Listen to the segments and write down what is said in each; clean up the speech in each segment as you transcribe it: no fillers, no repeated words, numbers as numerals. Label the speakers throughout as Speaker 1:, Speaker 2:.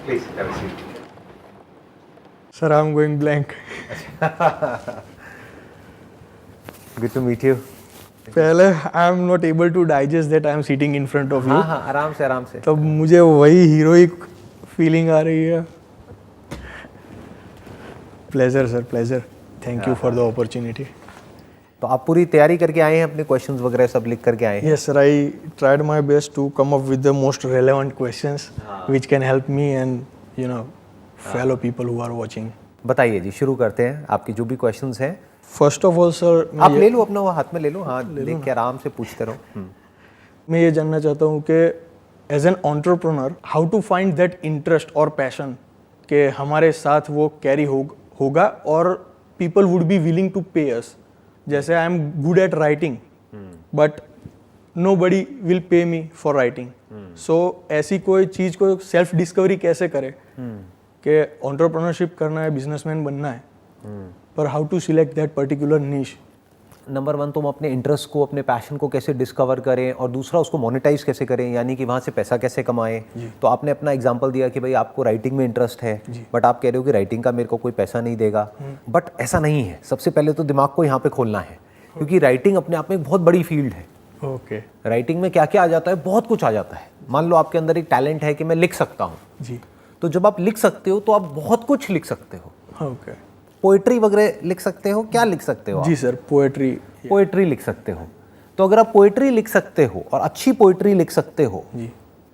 Speaker 1: Please have a seat.
Speaker 2: Sir, I'm going blank.
Speaker 1: Good to meet you.
Speaker 2: पहले I am not able to digest that I am sitting in front of you,
Speaker 1: हाँ हाँ, आराम से आराम से.
Speaker 2: तब मुझे वही हीरोइक फीलिंग आ रही है. Pleasure sir, pleasure. Thank you for the opportunity.
Speaker 1: तो आप पूरी तैयारी करके आए हैं, अपने क्वेश्चंस वगैरह सब लिख करके आए हैं?
Speaker 2: Yes sir, I tried my best to come up with the most relevant questions which can help me and fellow people who are watching.
Speaker 1: बताइए जी, शुरू करते हैं. आपकी जो भी क्वेश्चंस हैं
Speaker 2: First of all sir,
Speaker 1: आप ले लो, अपना वो हाथ में ले लो. हाँ, लेके के आराम से पूछते रहो.
Speaker 2: मैं ये जानना चाहता हूँ कि as an entrepreneur how to find that interest और पैशन कि हमारे साथ वो कैरी होगा और people would be willing to pay us. जैसे I am good at writing but nobody will pay me for writing. सो ऐसी कोई चीज़ को सेल्फ डिस्कवरी कैसे करे कि एंटरप्रेन्योरशिप करना है, बिजनेसमैन बनना है, पर how to select that particular niche.
Speaker 1: Number 1 तुम अपने इंटरेस्ट को, अपने पैशन को कैसे डिस्कवर करें, और दूसरा उसको मोनेटाइज कैसे करें, यानी कि वहाँ से पैसा कैसे कमाएं. तो आपने अपना एग्जांपल दिया कि भाई आपको राइटिंग में इंटरेस्ट है, बट आप कह रहे हो कि राइटिंग का मेरे को कोई पैसा नहीं देगा. बट ऐसा नहीं है. सबसे पहले तो दिमाग को यहाँ पे खोलना है, क्योंकि राइटिंग अपने आप में एक बहुत बड़ी फील्ड है.
Speaker 2: ओके.
Speaker 1: राइटिंग में क्या क्या आ जाता है, बहुत कुछ आ जाता है. मान लो आपके अंदर एक टैलेंट है कि मैं लिख सकता हूँ
Speaker 2: जी.
Speaker 1: तो जब आप लिख सकते हो तो आप बहुत कुछ लिख सकते हो.
Speaker 2: ओके.
Speaker 1: पोएट्री वगैरह लिख सकते हो. क्या लिख सकते हो आप?
Speaker 2: जी सर, पोएट्री.
Speaker 1: पोएट्री लिख सकते हो. तो अगर आप पोएट्री लिख सकते हो और अच्छी पोएट्री लिख सकते हो
Speaker 2: जी,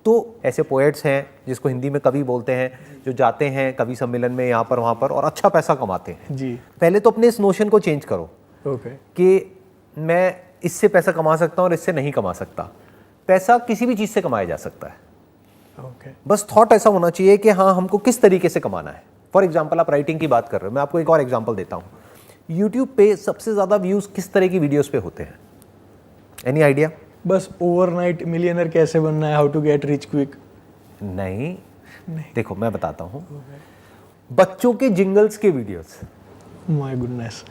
Speaker 1: तो ऐसे पोएट्स हैं जिसको हिंदी में कवि बोलते हैं, जो जाते हैं कवि सम्मेलन में यहाँ पर वहाँ पर और अच्छा पैसा कमाते हैं.
Speaker 2: जी.
Speaker 1: पहले तो अपने इस नोशन को चेंज करो
Speaker 2: ओके.
Speaker 1: कि मैं इससे पैसा कमा सकता हूँ और इससे नहीं कमा सकता. पैसा किसी भी चीज़ से कमाया जा सकता है.
Speaker 2: ओके.
Speaker 1: बस थॉट ऐसा होना चाहिए कि हाँ, हमको किस तरीके से कमाना है. फॉर एग्जाम्पल, आप राइटिंग की बात कर रहे हो, मैं आपको एक और एग्जाम्पल देता हूँ. यूट्यूब पे सबसे ज़्यादा व्यूज़ किस तरह की वीडियोस पे होते हैं? Any idea?
Speaker 2: बस ओवरनाइट मिलियनर कैसे बनना है, how to get rich quick.
Speaker 1: नहीं. देखो मैं बताता हूँ. बच्चों के जिंगल्स के वीडियोस,
Speaker 2: माय गुडनेस.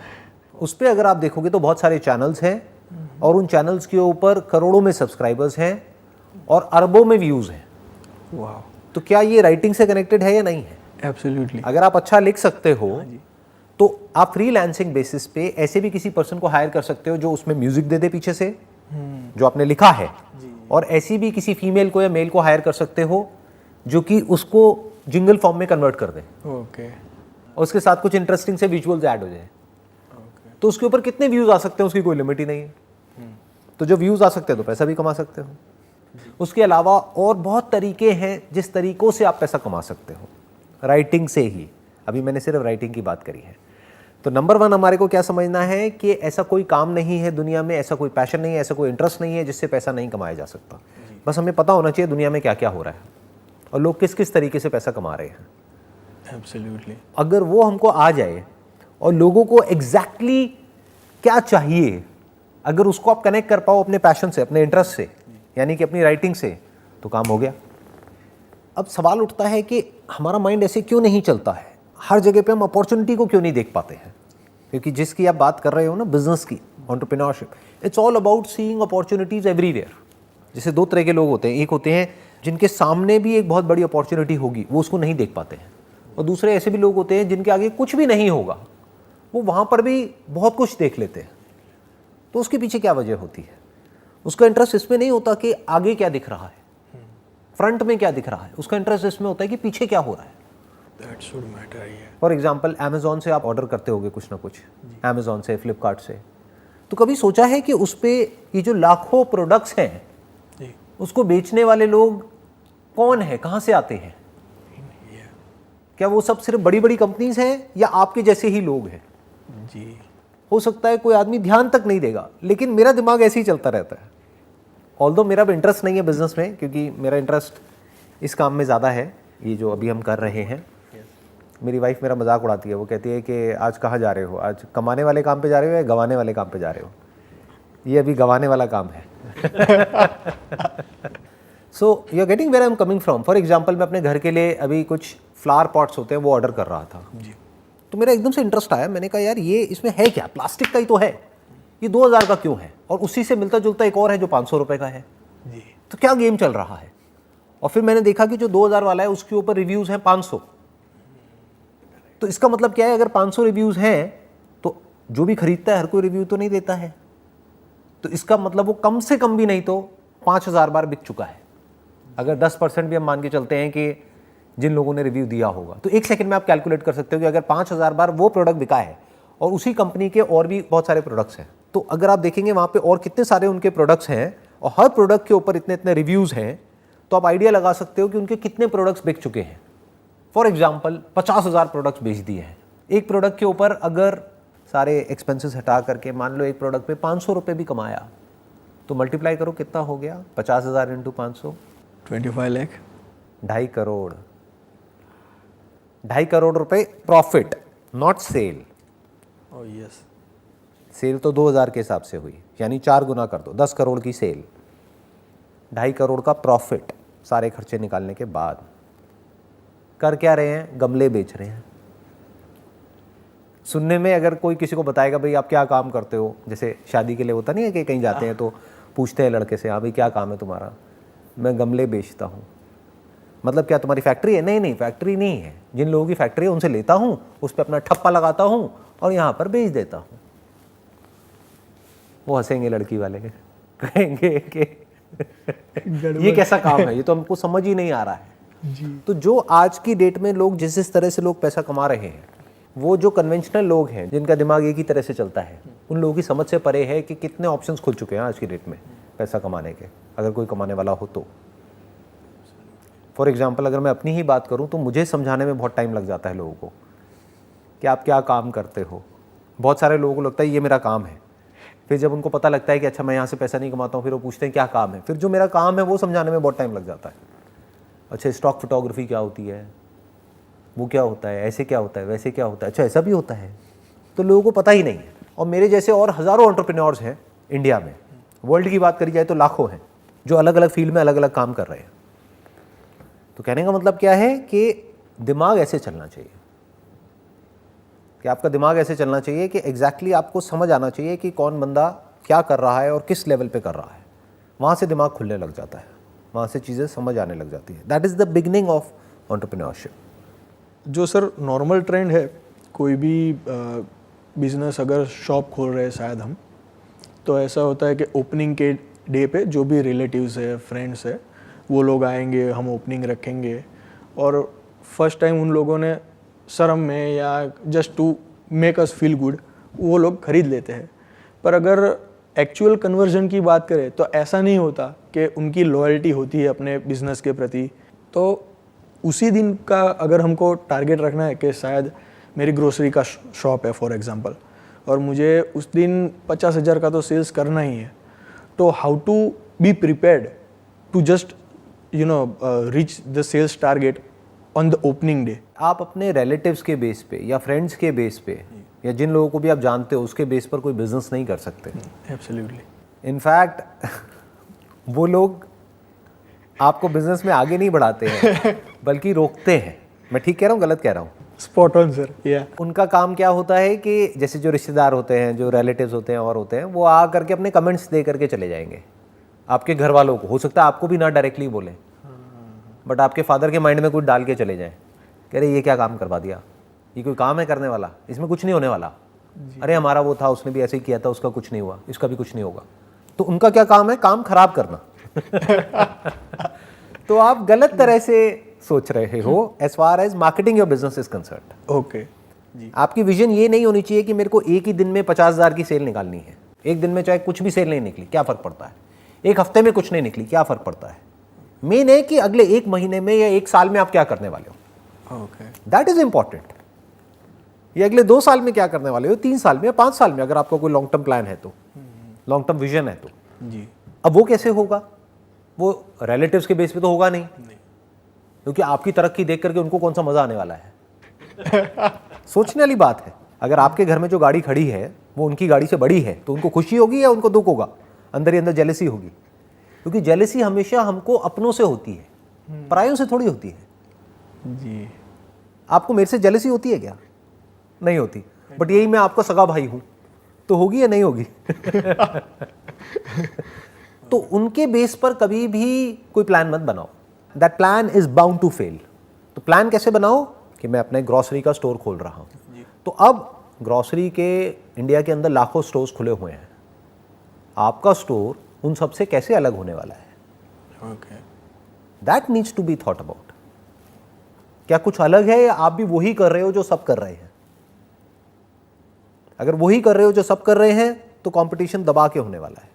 Speaker 1: उस पर अगर आप देखोगे तो बहुत सारे चैनल्स हैं और उन चैनल्स के ऊपर करोड़ों में सब्सक्राइबर्स हैं और अरबों में व्यूज़ हैं.
Speaker 2: वाह.
Speaker 1: तो क्या ये राइटिंग से कनेक्टेड है या नहीं है?
Speaker 2: एब्सोल्युटली.
Speaker 1: अगर आप अच्छा लिख सकते हो तो आप फ्रीलांसिंग बेसिस पे ऐसे भी किसी पर्सन को हायर कर सकते हो जो उसमें म्यूजिक दे दे पीछे से जो आपने लिखा है, और ऐसी भी किसी फीमेल को या मेल को हायर कर सकते हो जो कि उसको जिंगल फॉर्म में कन्वर्ट कर दे.
Speaker 2: ओके.
Speaker 1: और उसके साथ कुछ इंटरेस्टिंग से विजुअल्स ऐड हो जाए. तो उसके ऊपर कितने व्यूज आ सकते हैं उसकी कोई लिमिट ही नहीं है. तो जो व्यूज आ सकते हैं तो पैसा भी कमा सकते हो. उसके अलावा और बहुत तरीके हैं जिस तरीकों से आप पैसा कमा सकते हो राइटिंग से ही. अभी मैंने सिर्फ राइटिंग की बात करी है. तो नंबर 1 हमारे को क्या समझना है कि ऐसा कोई काम नहीं है दुनिया में, ऐसा कोई पैशन नहीं है, ऐसा कोई इंटरेस्ट नहीं है जिससे पैसा नहीं कमाया जा सकता. बस हमें पता होना चाहिए दुनिया में क्या क्या हो रहा है और लोग किस किस तरीके से पैसा कमा रहे हैं.
Speaker 2: एब्सोल्युटली.
Speaker 1: अगर वो हमको आ जाए और लोगों को एग्जैक्टली क्या चाहिए, अगर उसको आप कनेक्ट कर पाओ अपने पैशन से, अपने इंटरेस्ट से, यानी कि अपनी राइटिंग से, तो काम हो गया. अब सवाल उठता है कि हमारा माइंड ऐसे क्यों नहीं चलता है, हर जगह पे हम अपॉर्चुनिटी को क्यों नहीं देख पाते हैं? क्योंकि जिसकी आप बात कर रहे हो ना, बिजनेस की, entrepreneurship, it's all about seeing opportunities everywhere. जैसे 2 तरह के लोग होते हैं. एक होते हैं जिनके सामने भी एक बहुत बड़ी अपॉर्चुनिटी होगी, वो उसको नहीं देख पाते हैं. और दूसरे ऐसे भी लोग होते हैं जिनके आगे कुछ भी नहीं होगा, वो वहाँ पर भी बहुत कुछ देख लेते हैं. तो उसके पीछे क्या वजह होती है? उसका इंटरेस्ट इसमें नहीं होता कि आगे क्या दिख रहा है, फ्रंट में क्या दिख रहा है. उसका इंटरेस्ट इसमें होता है कि पीछे क्या हो रहा है.
Speaker 2: That should matter.
Speaker 1: For example, Amazon से आप ऑर्डर करते होगे कुछ ना कुछ, अमेजोन से, फ्लिपकार्ट से. तो कभी सोचा है कि उस पर ये जो लाखों प्रोडक्ट्स हैं उसको बेचने वाले लोग कौन है, कहाँ से आते हैं? क्या वो सब सिर्फ बड़ी बड़ी कंपनीज हैं या आपके जैसे ही लोग हैं?
Speaker 2: जी.
Speaker 1: हो सकता है कोई आदमी ध्यान तक नहीं देगा, लेकिन मेरा दिमाग ऐसे ही चलता रहता है. ऑल्दो मेरा भी इंटरेस्ट नहीं है बिजनेस में, क्योंकि मेरा इंटरेस्ट इस काम में ज़्यादा है, ये जो अभी हम कर रहे हैं. मेरी वाइफ मेरा मजाक उड़ाती है. वो कहती है कि आज कहाँ जा रहे हो, आज कमाने वाले काम पे जा रहे हो या गंवाने वाले काम पे जा रहे हो? ये अभी गंवाने वाला काम है. So you are getting where I am coming from. For example, मैं अपने घर के लिए अभी कुछ फ्लावर पॉट्स होते हैं वो ऑर्डर कर रहा था. तो मेरा एकदम से इंटरेस्ट आया. मैंने कहा यार ये इसमें है क्या, प्लास्टिक का ही तो है, ये 2000 का क्यों है, और उसी से मिलता जुलता एक और है जो 500 रुपये का है. तो क्या गेम चल रहा है? और फिर मैंने देखा कि जो 2000 वाला है उसके ऊपर रिव्यूज़ हैं 500। तो इसका मतलब क्या है, अगर 500 रिव्यूज़ हैं तो जो भी खरीदता है हर कोई रिव्यू तो नहीं देता है, तो इसका मतलब वो कम से कम भी नहीं तो 5000 बार बिक चुका है। अगर 10% भी हम मान के चलते हैं कि जिन लोगों ने रिव्यू दिया होगा, तो एक सेकंड में आप कैलकुलेट कर सकते हो कि अगर 5000 बार वो प्रोडक्ट बिका है और उसी कंपनी के और भी बहुत सारे प्रोडक्ट्स हैं, तो अगर आप देखेंगे वहाँ पे और कितने सारे उनके प्रोडक्ट्स हैं और हर प्रोडक्ट के ऊपर इतने इतने रिव्यूज़ हैं, तो आप आइडिया लगा सकते हो कि उनके कितने प्रोडक्ट्स बिक चुके हैं। फॉर एग्जाम्पल 50,000 प्रोडक्ट्स बेच दिए हैं। एक प्रोडक्ट के ऊपर अगर सारे एक्सपेंसेस हटा करके मान लो एक प्रोडक्ट पे 500 रुपये भी कमाया, तो मल्टीप्लाई करो कितना हो गया, 50,000 इंटू 500,
Speaker 2: 25 लाख,
Speaker 1: 2.5 करोड़। 2.5 करोड़ रुपए profit, not sale.
Speaker 2: Oh yes,
Speaker 1: sale तो 2000 के हिसाब से हुई, यानी 4 गुना कर दो, 10 करोड़ की सेल, 2.5 करोड़ का प्रॉफिट सारे खर्चे निकालने के बाद। कर क्या रहे हैं, गमले बेच रहे हैं। सुनने में अगर कोई किसी को बताएगा भाई आप क्या काम करते हो, जैसे शादी के लिए होता नहीं है कि कहीं जाते हैं तो पूछते हैं लड़के से, हाँ भाई क्या काम है तुम्हारा, मैं गमले बेचता हूँ। मतलब क्या तुम्हारी फैक्ट्री है? नहीं नहीं, फैक्ट्री नहीं है, जिन लोगों की फैक्ट्री है उनसे लेता हूँ, उस पर अपना ठप्पा लगाता हूँ और यहाँ पर बेच देता हूँ। वो हंसेंगे लड़की वाले, कहेंगे कि ये कैसा काम है, ये तो हमको समझ ही नहीं आ रहा है जी। तो जो आज की डेट में लोग जिस तरह से लोग पैसा कमा रहे हैं, वो जो कन्वेंशनल लोग हैं जिनका दिमाग एक ही तरह से चलता है, उन लोगों की समझ से परे है कि कितने ऑप्शंस खुल चुके हैं आज की डेट में पैसा कमाने के, अगर कोई कमाने वाला हो तो। फॉर एग्जाम्पल अगर मैं अपनी ही बात करूं तो मुझे समझाने में बहुत टाइम लग जाता है लोगों को कि आप क्या काम करते हो। बहुत सारे लोगों को लगता है ये मेरा काम है, फिर जब उनको पता लगता है कि अच्छा मैं यहाँ से पैसा नहीं कमाता हूँ, फिर वो पूछते हैं क्या काम है, फिर जो मेरा काम है वो समझाने में बहुत टाइम लग जाता है। अच्छा स्टॉक फोटोग्राफी क्या होती है, वो क्या होता है, ऐसे क्या होता है, वैसे क्या होता है, अच्छा ऐसा भी होता है, तो लोगों को पता ही नहीं है। और मेरे जैसे और हज़ारों एंटरप्रेन्योर्स हैं इंडिया में, वर्ल्ड की बात करी जाए तो लाखों हैं जो अलग अलग फील्ड में अलग अलग काम कर रहे हैं। तो कहने का मतलब क्या है कि दिमाग ऐसे चलना चाहिए, कि आपका दिमाग ऐसे चलना चाहिए कि एग्जैक्टली आपको समझ आना चाहिए कि कौन बंदा क्या कर रहा है और किस लेवल पे कर रहा है। वहाँ से दिमाग खुलने लग जाता है, वहाँ से चीज़ें समझ आने लग जाती है। That is the beginning of entrepreneurship.
Speaker 2: जो सर नॉर्मल ट्रेंड है, कोई भी बिजनेस अगर शॉप खोल रहे हैं शायद हम, तो ऐसा होता है कि ओपनिंग के डे पे जो भी रिलेटिव्स है, फ्रेंड्स है, वो लोग आएंगे, हम ओपनिंग रखेंगे और फर्स्ट टाइम उन लोगों ने शर्म में या just to make us feel good वो लोग खरीद लेते हैं। पर अगर एक्चुअल कन्वर्जन की बात करें तो ऐसा नहीं होता कि उनकी लॉयल्टी होती है अपने बिजनेस के प्रति। तो उसी दिन का अगर हमको टारगेट रखना है कि शायद मेरी ग्रोसरी का शॉप है फॉर एग्जांपल, और मुझे उस दिन 50,000 का तो सेल्स करना ही है, तो how to be prepared to just reach the sales target on the opening day.
Speaker 1: आप अपने रिलेटिव्स के बेस पे या फ्रेंड्स के बेस पे या जिन लोगों को भी आप जानते हो उसके बेस पर कोई बिजनेस नहीं कर सकते।
Speaker 2: एब्सोल्युटली।
Speaker 1: इनफैक्ट वो लोग आपको बिजनेस में आगे नहीं बढ़ाते हैं बल्कि रोकते हैं। मैं ठीक कह रहा हूँ, गलत कह रहा हूँ?
Speaker 2: Spot on sir. या
Speaker 1: उनका काम क्या होता है कि जैसे जो रिश्तेदार होते हैं, जो रिलेटिव्स होते हैं और होते हैं, वो आ करके अपने कमेंट्स दे करके चले जाएंगे आपके घर वालों को। हो सकता है आपको भी ना डायरेक्टली बोले, बट आपके फादर के माइंड में कुछ डाल के चले जाएं, कह रहे ये क्या काम करवा दिया, ये कोई काम है करने वाला, इसमें कुछ नहीं होने वाला, अरे हमारा वो था उसने भी ऐसे ही किया था, उसका कुछ नहीं हुआ, इसका भी कुछ नहीं होगा। तो उनका क्या काम है? काम खराब करना। तो आप गलत तरह से सोच रहे हो as far as marketing your business is concerned.
Speaker 2: Okay जी।
Speaker 1: आपकी विजन ये नहीं होनी चाहिए कि मेरे को एक ही दिन में 50,000 की सेल निकालनी है। एक दिन में चाहे कुछ भी सेल नहीं निकली क्या फर्क पड़ता है, एक हफ्ते में कुछ नहीं निकली क्या फर्क पड़ता है। मेन है कि अगले एक महीने में या एक साल में आप क्या करने वाले हो।
Speaker 2: Okay,
Speaker 1: that is important. ये अगले 2 साल में क्या करने वाले हो, 3 साल में या 5 साल में, अगर आपका कोई लॉन्ग टर्म प्लान है तो, लॉन्ग टर्म विजन है तो
Speaker 2: जी।
Speaker 1: अब वो कैसे होगा? वो रिलेटिव्स के बेस पे तो होगा नहीं, क्योंकि आपकी तरक्की देख करके उनको कौन सा मजा आने वाला है। सोचने वाली बात है। अगर आपके घर में जो गाड़ी खड़ी है वो उनकी गाड़ी से बड़ी है तो उनको खुशी होगी या उनको दुख होगा? अंदर ही अंदर जेलसी होगी, क्योंकि जेलसी हमेशा हमको अपनों से होती है, परायों से थोड़ी होती है। जी। आपको मेरे से जेलसी होती है क्या? नहीं होती। बट यही मैं आपका सगा भाई हूं तो होगी या नहीं होगी? तो उनके बेस पर कभी भी कोई प्लान मत बनाओ। That plan is bound to fail. तो प्लान कैसे बनाओ कि मैं अपने ग्रॉसरी का स्टोर खोल रहा हूँ, तो अब ग्रॉसरी के इंडिया के अंदर लाखों स्टोर्स खुले हुए हैं, आपका स्टोर उन सब से कैसे अलग होने वाला है?
Speaker 2: Okay,
Speaker 1: that needs to be thought about. क्या कुछ अलग है या आप भी वही कर रहे हो जो सब कर रहे हैं? अगर वही कर रहे हो जो सब कर रहे हैं तो कंपटीशन दबा के होने वाला है।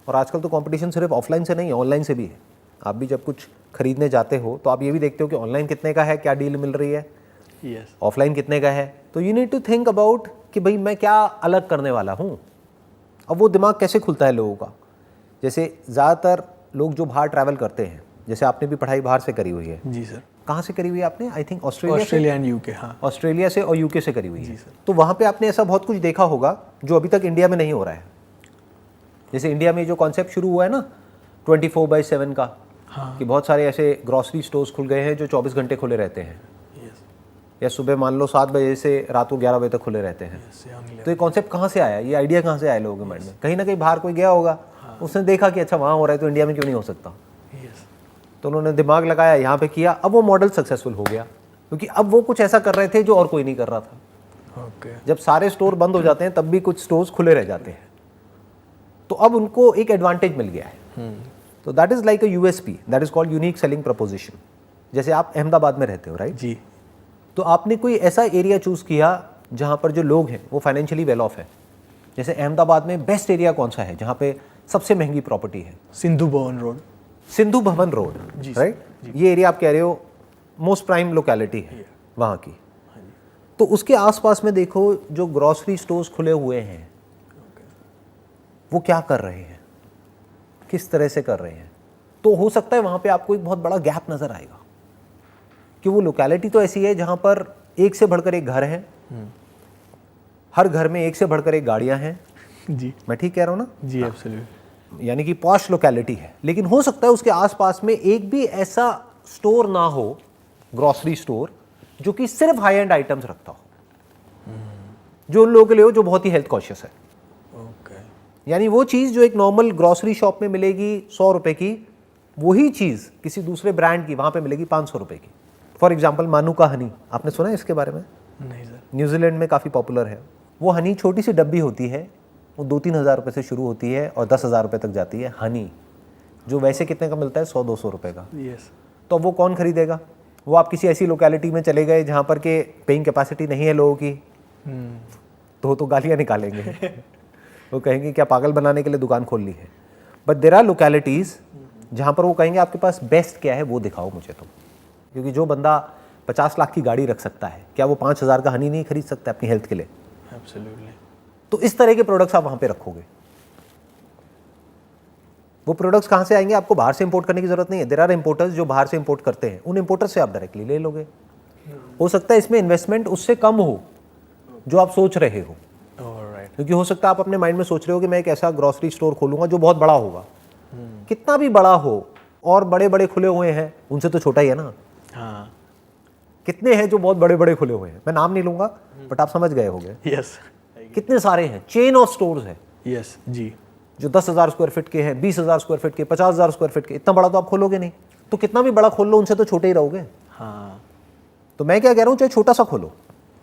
Speaker 1: और आजकल तो कंपटीशन सिर्फ ऑफलाइन से नहीं है, ऑनलाइन से भी है। आप भी जब कुछ खरीदने जाते हो तो आप ये भी देखते हो कि ऑनलाइन कितने का है, क्या डील मिल रही है,
Speaker 2: यस,
Speaker 1: ऑफलाइन कितने का है। तो you need to think about कि भाई मैं क्या अलग करने वाला हूँ। अब वो दिमाग कैसे खुलता है लोगों का? जैसे ज़्यादातर लोग जो बाहर ट्रैवल करते हैं, जैसे आपने भी पढ़ाई बाहर से करी हुई है।
Speaker 2: जी सर।
Speaker 1: कहाँ से करी हुई है आपने? I think Australia
Speaker 2: and UK. हाँ,
Speaker 1: ऑस्ट्रेलिया से और यूके से करी हुई है। तो वहाँ पे आपने ऐसा बहुत कुछ देखा होगा जो अभी तक इंडिया में नहीं हो रहा है। जैसे इंडिया में जो कॉन्सेप्ट शुरू हुआ है ना 24/7 का, कि बहुत सारे ऐसे ग्रॉसरी स्टोर्स खुल गए हैं जो 24 घंटे खुले रहते हैं, या सुबह मान लो 7 बजे से रात को 11 बजे तक खुले रहते हैं। तो ये कॉन्सेप्ट कहाँ से आया, ये आइडिया कहाँ से आया लोगों के माइंड में? कहीं ना कहीं बाहर कोई गया होगा, उसने देखा कि अच्छा वहाँ हो रहा है तो इंडिया में क्यों नहीं हो सकता। तो उन्होंने दिमाग लगाया, यहाँ पे किया, अब वो मॉडल सक्सेसफुल हो गया, क्योंकि अब वो कुछ ऐसा कर रहे थे जो और कोई नहीं कर रहा था। जब सारे स्टोर बंद हो जाते हैं तब भी कुछ स्टोर्स खुले रह जाते हैं, तो अब उनको एक एडवांटेज मिल गया है। तो that is like a USP, that is called unique selling preposition. जैसे आप अहमदाबाद में रहते हो, राइट
Speaker 2: जी,
Speaker 1: तो आपने कोई ऐसा एरिया चूज किया जहाँ पर जो लोग हैं वो फाइनेंशियली वेल ऑफ है। जैसे अहमदाबाद में बेस्ट एरिया कौन सा है जहाँ पे सबसे महंगी प्रॉपर्टी है?
Speaker 2: Sindhu Bhavan road.
Speaker 1: Sindhu Bhavan road, right? ये एरिया आप कह रहे हो मोस्ट प्राइम लोकेलिटी है वहाँ की। तो उसके आसपास में देखो जो ग्रॉसरी स्टोर्स खुले हुए हैं वो क्या कर रहे हैं, किस तरह से कर रहे हैं। तो हो सकता है वहाँ पे आपको एक बहुत बड़ा गैप नज़र आएगा कि वो लोकेलिटी तो ऐसी है जहाँ पर एक से बढ़कर एक घर है, हर घर में एक से बढ़कर एक गाड़ियाँ हैं।
Speaker 2: जी,
Speaker 1: मैं ठीक कह रहा हूँ ना?
Speaker 2: जी, एब्सोल्युटली।
Speaker 1: यानी कि पॉश लोकेलिटी है, लेकिन हो सकता है उसके आसपास में एक भी ऐसा स्टोर ना हो, ग्रॉसरी स्टोर, जो कि सिर्फ हाई एंड आइटम्स रखता हो, जो उन लोगों के लिए हो जो बहुत ही हेल्थ कॉन्शियस है। यानी वो चीज़ जो एक नॉर्मल ग्रॉसरी शॉप में मिलेगी 100 रुपए की, वही चीज़ किसी दूसरे ब्रांड की वहाँ पे मिलेगी 500 रुपए की। फॉर एग्जाम्पल मानुका हनी, आपने सुना है इसके बारे में?
Speaker 2: नहीं सर।
Speaker 1: न्यूजीलैंड में काफ़ी पॉपुलर है। वो हनी छोटी सी डब्बी होती है, वो 2-3 हज़ार रुपये से शुरू होती है और 10,000 रुपये तक जाती है हनी, जो वैसे कितने का मिलता है? 100-200 रुपये का।
Speaker 2: यस।
Speaker 1: तो वो कौन खरीदेगा? वो आप किसी ऐसी लोकेलिटी में चले गए जहाँ पर के पेइंग कैपेसिटी नहीं है लोगों की, तो गालियाँ निकालेंगे। वो कहेंगे क्या पागल बनाने के लिए दुकान खोल ली है। बट देयर आर लोकेलिटीज़ जहाँ पर वो कहेंगे आपके पास बेस्ट क्या है वो दिखाओ मुझे तुम। क्योंकि जो बंदा 50 लाख की गाड़ी रख सकता है, क्या वो 5,000 का हनी नहीं खरीद सकता अपनी हेल्थ के लिए?
Speaker 2: एब्सोल्युटली।
Speaker 1: तो इस तरह के प्रोडक्ट्स आप वहाँ पे रखोगे। वो प्रोडक्ट्स कहाँ से आएंगे? आपको बाहर से इंपोर्ट करने की जरूरत नहीं है। देयर आर इंपोर्टर्स जो बाहर से इंपोर्ट करते हैं, उन इंपोर्टर्स से आप डायरेक्टली ले लोगे। हो सकता है इसमें इन्वेस्टमेंट उससे कम हो जो आप सोच रहे हो, क्योंकि हो सकता है आप अपने माइंड में सोच रहे हो कि मैं एक ऐसा ग्रॉसरी स्टोर खोलूंगा जो बहुत बड़ा होगा। कितना भी बड़ा हो, और बड़े बड़े खुले हुए हैं, उनसे तो छोटा ही है ना।
Speaker 2: हाँ,
Speaker 1: कितने हैं जो बहुत बड़े बड़े खुले हुए हैं, मैं नाम नहीं लूंगा बट आप समझ गए होंगे।
Speaker 2: यस,
Speaker 1: कितने सारे हैं, चेन ऑफ स्टोर्स है
Speaker 2: यस, जी,
Speaker 1: जो 10,000 स्क्वायर फीट के हैं, 20,000 स्क्वायर फीट के, 50,000 स्क्वायर फीट के। इतना बड़ा तो आप खोलोगे नहीं, तो कितना भी बड़ा खोल लो उनसे तो छोटे ही रहोगे।
Speaker 2: हाँ,
Speaker 1: तो मैं क्या कह रहा हूँ, चाहे छोटा सा खोलो,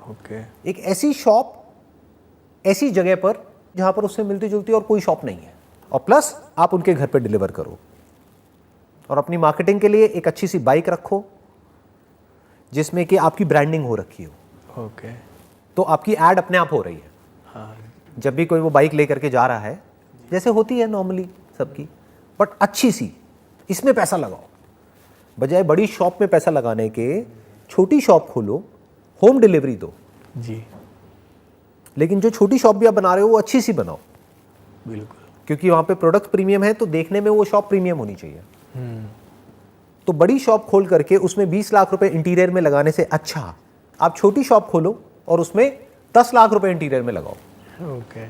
Speaker 2: ओके,
Speaker 1: एक ऐसी शॉप ऐसी जगह पर जहां पर उससे मिलती जुलती और कोई शॉप नहीं है, और प्लस आप उनके घर पे डिलीवर करो। और अपनी मार्केटिंग के लिए एक अच्छी सी बाइक रखो जिसमें कि आपकी ब्रांडिंग हो रखी हो,
Speaker 2: ओके,
Speaker 1: तो आपकी एड अपने आप हो रही है।
Speaker 2: हाँ,
Speaker 1: जब भी कोई वो बाइक लेकर के जा रहा है, जैसे होती है नॉर्मली सबकी, बट अच्छी सी, इसमें पैसा लगाओ। बजाय बड़ी शॉप में पैसा लगाने के छोटी शॉप खोलो, होम डिलीवरी दो।
Speaker 2: जी,
Speaker 1: लेकिन जो छोटी शॉप भी आप बना रहे हो वो अच्छी सी बनाओ,
Speaker 2: बिल्कुल,
Speaker 1: क्योंकि वहाँ पे प्रोडक्ट प्रीमियम है, तो देखने में वो शॉप प्रीमियम होनी चाहिए। तो बड़ी शॉप खोल करके उसमें 20 लाख रुपए इंटीरियर में लगाने से अच्छा आप छोटी शॉप खोलो और उसमें 10 लाख रुपए इंटीरियर में लगाओ।
Speaker 2: ओके,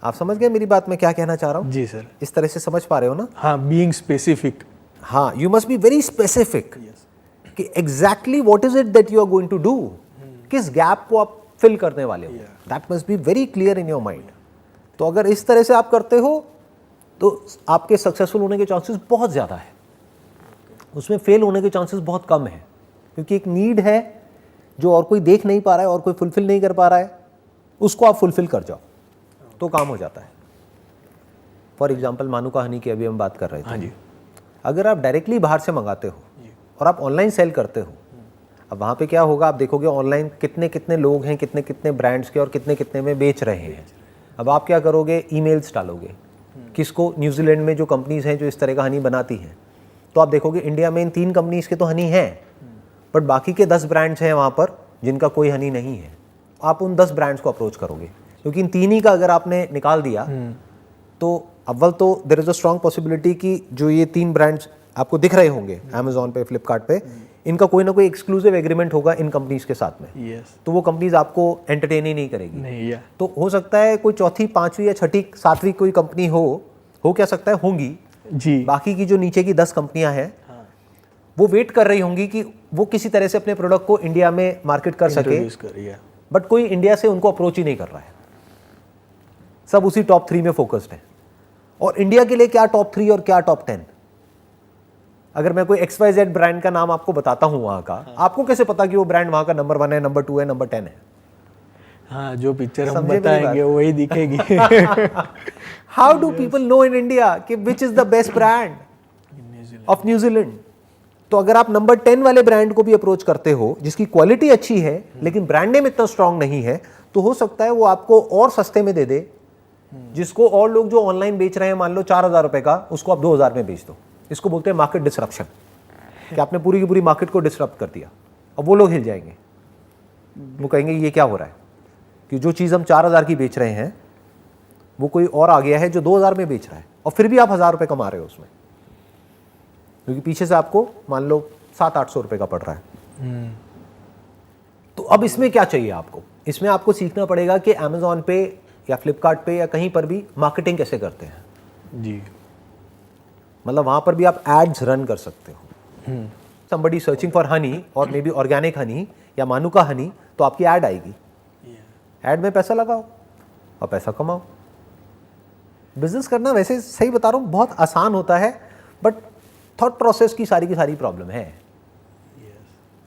Speaker 1: आप समझ गए मेरी बात, मैं क्या कहना चाह रहा हूँ?
Speaker 2: जी सर,
Speaker 1: इस तरह से समझ पा रहे हो ना?
Speaker 2: हाँ, बीइंग स्पेसिफिक।
Speaker 1: हाँ, you must be very specific कि exactly what is it that you are going to do, किस गैप को आप फिल करने वाले हो, that must be very clear in your mind. तो अगर इस तरह से आप करते हो तो आपके सक्सेसफुल होने के चांसेस बहुत ज़्यादा है। उसमें फेल होने के चांसेस बहुत कम है, क्योंकि एक नीड है जो और कोई देख नहीं पा रहा है और कोई फुलफिल नहीं कर पा रहा है, उसको आप फुलफिल कर जाओ तो काम हो जाता है। फॉर एग्जाम्पल मानुका हनी की अभी हम बात कर रहे थे।
Speaker 2: हाँ जी।
Speaker 1: अगर आप डायरेक्टली बाहर से मंगाते हो और आप ऑनलाइन सेल करते हो, अब वहाँ पे क्या होगा, आप देखोगे ऑनलाइन कितने कितने लोग हैं, कितने कितने ब्रांड्स के और कितने कितने में बेच रहे हैं। अब आप क्या करोगे, ईमेल्स डालोगे किसको, न्यूजीलैंड में जो कंपनीज हैं जो इस तरह का हनी बनाती हैं, तो आप देखोगे इंडिया में इन 3 कंपनीज के तो हनी हैं, बट बाकी के 10 ब्रांड्स हैं वहाँ पर जिनका कोई हनी नहीं है। आप उन 10 ब्रांड्स को अप्रोच करोगे, क्योंकि इन 3 ही का अगर आपने निकाल दिया तो अव्वल तो there is a strong possibility कि जो ये 3 ब्रांड्स आपको दिख रहे होंगे अमेजोन पे, फ्लिपकार्ट पे, इनका कोई ना कोई एक्सक्लूसिव एग्रीमेंट होगा इन कंपनीज के साथ में।
Speaker 2: यस।
Speaker 1: तो वो कंपनीज आपको एंटरटेन ही नहीं करेगी।
Speaker 2: नहीं, या
Speaker 1: तो हो सकता है कोई चौथी, 5वीं या 6ठी, 7वीं कोई कंपनी हो क्या सकता है, होंगी।
Speaker 2: जी।
Speaker 1: बाकी की जो नीचे की 10 कंपनियां हैं वो वेट कर रही होंगी कि वो किसी तरह से अपने प्रोडक्ट को इंडिया में मार्केट कर सके, बट कोई इंडिया से उनको अप्रोच ही नहीं कर रहा है। सब उसी टॉप 3 में फोकस्ड है। और इंडिया के लिए क्या टॉप 3 और क्या टॉप 10? अगर मैं कोई XYZ ब्रांड का नाम आपको बताता हूं वहां का, आपको कैसे पता कि वो ब्रांड वहां का नंबर 1 है, नंबर 2 है, नंबर 10 है?
Speaker 2: हाँ, जो पिक्चर हम
Speaker 1: समझे मेरी
Speaker 2: बताएंगे वही दिखेगी।
Speaker 1: How do people know in India कि which is the best brand of New Zealand? तो अगर आप नंबर 10 वाले ब्रांड को भी अप्रोच करते हो जिसकी क्वालिटी अच्छी है लेकिन ब्रांड नेम इतना स्ट्रांग नहीं है, तो हो सकता है वो आपको और सस्ते में दे दे, जिसको और लोग जो ऑनलाइन बेच रहे हैं मान लो 4,000 रुपए का, उसको आप 2,000 में बेच दो। इसको बोलते हैं मार्केट डिसरप्शन, कि आपने पूरी की पूरी मार्केट को डिसरप्ट कर दिया। अब वो लोग हिल जाएंगे, वो कहेंगे ये क्या हो रहा है कि जो चीज़ हम 4,000 की बेच रहे हैं वो कोई और आ गया है जो 2,000 में बेच रहा है, और फिर भी आप 1,000 रुपये कमा रहे हो उसमें, क्योंकि पीछे से आपको मान लो 700-800 रुपये का पड़ रहा है। तो अब इसमें क्या चाहिए आपको? इसमें आपको सीखना पड़ेगा कि अमेजोन पे या फ्लिपकार्ट पे या कहीं पर भी मार्केटिंग कैसे करते हैं।
Speaker 2: जी।
Speaker 1: मतलब वहां पर भी आप एड्स रन कर सकते हो। समबडी सर्चिंग फॉर हनी और मे बी ऑर्गेनिक हनी या मानुका हनी, तो आपकी ऐड आएगी। ऐड में पैसा लगाओ और पैसा कमाओ। बिजनेस करना वैसे सही बता रहा हूँ बहुत आसान होता है, बट थॉट प्रोसेस की सारी प्रॉब्लम है।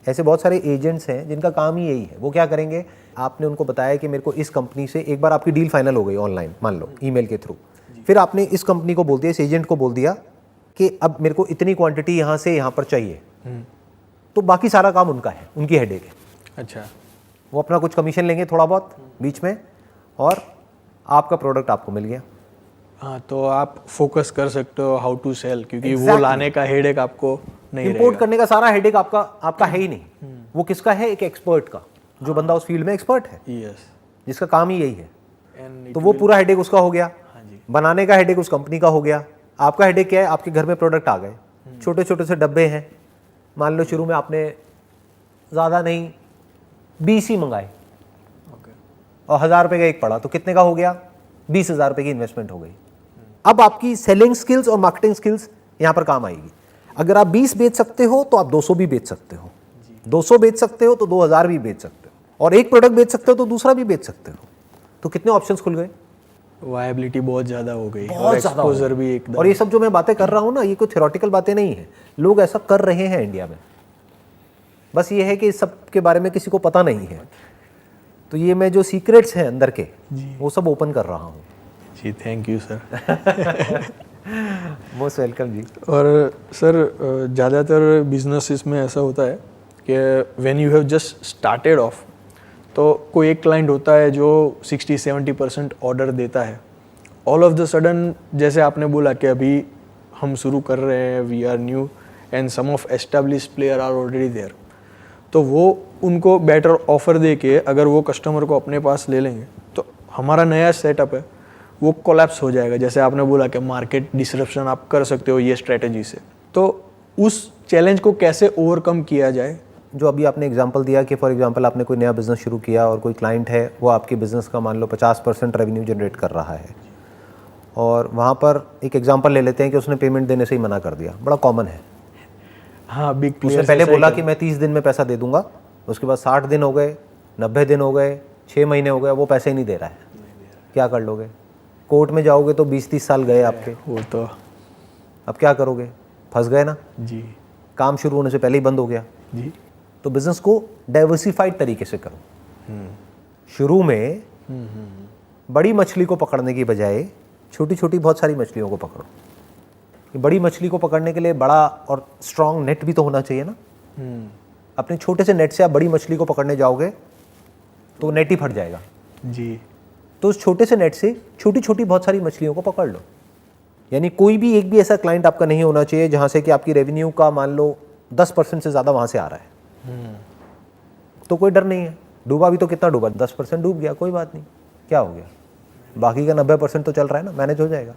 Speaker 1: ऐसे बहुत सारे एजेंट्स हैं जिनका काम ही यही है। वो क्या करेंगे, आपने उनको बताया कि मेरे को इस कंपनी से, एक बार आपकी डील फाइनल हो गई ऑनलाइन मान लो ईमेल के थ्रू, फिर आपने इस कंपनी को बोल दिया, इस एजेंट को बोल दिया कि अब मेरे को इतनी क्वांटिटी यहाँ से यहाँ पर चाहिए, तो बाकी सारा काम उनका है, उनकी हेडेक है।
Speaker 2: अच्छा।
Speaker 1: वो अपना कुछ कमीशन लेंगे थोड़ा बहुत बीच में, और आपका प्रोडक्ट आपको मिल गया।
Speaker 2: हाँ, तो आप फोकस कर सकते हो हाउ टू सेल, क्योंकि वो
Speaker 1: Exactly.
Speaker 2: लाने का हेडेक आपको नहीं
Speaker 1: इंपोर्ट
Speaker 2: रहेगा।
Speaker 1: करने का सारा हेडेक आपका है ही नहीं। वो किसका है? एक एक्सपर्ट का, जो बंदा उस फील्ड में एक्सपर्ट है,
Speaker 2: यस।
Speaker 1: जिसका काम ही यही है।
Speaker 2: एंड
Speaker 1: तो वो पूरा हेडेक उसका हो गया।
Speaker 2: हाँ जी।
Speaker 1: बनाने का हेडेक उस कंपनी का हो गया। आपका हेडेक क्या है? आपके घर में प्रोडक्ट आ गए, छोटे छोटे से डब्बे हैं, मान लो शुरू में आपने ज़्यादा नहीं 20 ही मंगाए और 1,000 रुपये का एक पड़ा, तो कितने का हो गया? 20,000 रुपये की इन्वेस्टमेंट हो गई। अब आपकी सेलिंग स्किल्स और मार्केटिंग स्किल्स यहाँ पर काम आएगी। अगर आप 20 बेच सकते हो तो आप 200 भी बेच सकते हो, 200 बेच सकते हो तो 2,000 भी बेच सकते हो, और एक प्रोडक्ट बेच सकते हो तो दूसरा भी बेच सकते हो। तो कितने ऑप्शंस खुल गए?
Speaker 2: वायबिलिटी बहुत ज़्यादा हो गई, और
Speaker 1: बहुत ज़्यादा हो
Speaker 2: एक्सपोजर
Speaker 1: गया।
Speaker 2: भी एकदम।
Speaker 1: और ये सब जो मैं बातें कर रहा हूँ ना, ये कोई थ्योरेटिकल बातें नहीं है, लोग ऐसा कर रहे हैं इंडिया में। बस ये है कि इस सब के बारे में किसी को पता नहीं है। तो ये मैं जो सीक्रेट्स हैं अंदर के, वो सब ओपन कर रहा हूँ।
Speaker 2: जी, thank you sir.
Speaker 1: Most welcome जी।
Speaker 2: और सर, ज़्यादातर बिजनेसेस में ऐसा होता है कि when you have just started off, तो कोई एक क्लाइंट होता है जो 60-70% ऑर्डर देता है। ऑल ऑफ द सडन, जैसे आपने बोला कि अभी हम शुरू कर रहे हैं, we are new and some of establish player are already there, तो वो उनको बेटर ऑफर दे के अगर वो कस्टमर को अपने पास ले लेंगे तो हमारा नया सेटअप है वो कोलैप्स हो जाएगा। जैसे आपने बोला कि मार्केट डिसरप्शन आप कर सकते हो ये स्ट्रेटजी से, तो उस चैलेंज को कैसे ओवरकम किया जाए?
Speaker 1: जो अभी आपने एग्जांपल दिया कि फॉर एग्जांपल आपने कोई नया बिजनेस शुरू किया और कोई क्लाइंट है, वो आपके बिजनेस का मान लो 50% रेवेन्यू जनरेट कर रहा है, और वहाँ पर एक एग्जांपल ले लेते हैं कि उसने पेमेंट देने से ही मना कर दिया। बड़ा कॉमन है।
Speaker 2: हाँ, बिग
Speaker 1: उसने
Speaker 2: प्लेयर
Speaker 1: पहले बोला कि मैं 30 दिन में पैसा दे दूंगा, उसके बाद 60 दिन हो गए, 90 दिन हो गए, 6 महीने हो गए, वो पैसे ही नहीं दे रहा है। क्या कर लोगे? कोर्ट में जाओगे तो 20-30 साल गए आपके।
Speaker 2: वो तो
Speaker 1: अब क्या करोगे? फंस गए ना।
Speaker 2: जी।
Speaker 1: काम शुरू होने से पहले ही बंद हो गया।
Speaker 2: जी।
Speaker 1: तो बिजनेस को डाइवर्सिफाइड तरीके से करो। शुरू में बड़ी मछली को पकड़ने की बजाय छोटी छोटी बहुत सारी मछलियों को पकड़ो। ये बड़ी मछली को पकड़ने के लिए बड़ा और स्ट्रांग नेट भी तो होना चाहिए ना। अपने छोटे से नेट से आप बड़ी मछली को पकड़ने जाओगे तो नेट ही फट जाएगा।
Speaker 2: जी।
Speaker 1: तो उस छोटे से नेट से छोटी छोटी बहुत सारी मछलियों को पकड़ लो। यानी कोई भी एक भी ऐसा क्लाइंट आपका नहीं होना चाहिए जहां से कि आपकी रेवेन्यू का मान लो 10% से ज़्यादा वहां से आ रहा है। तो कोई डर नहीं है। डूबा भी तो कितना डूबा, 10% डूब गया, कोई बात नहीं, क्या हो गया, बाकी का 90% तो चल रहा है ना, मैनेज हो जाएगा।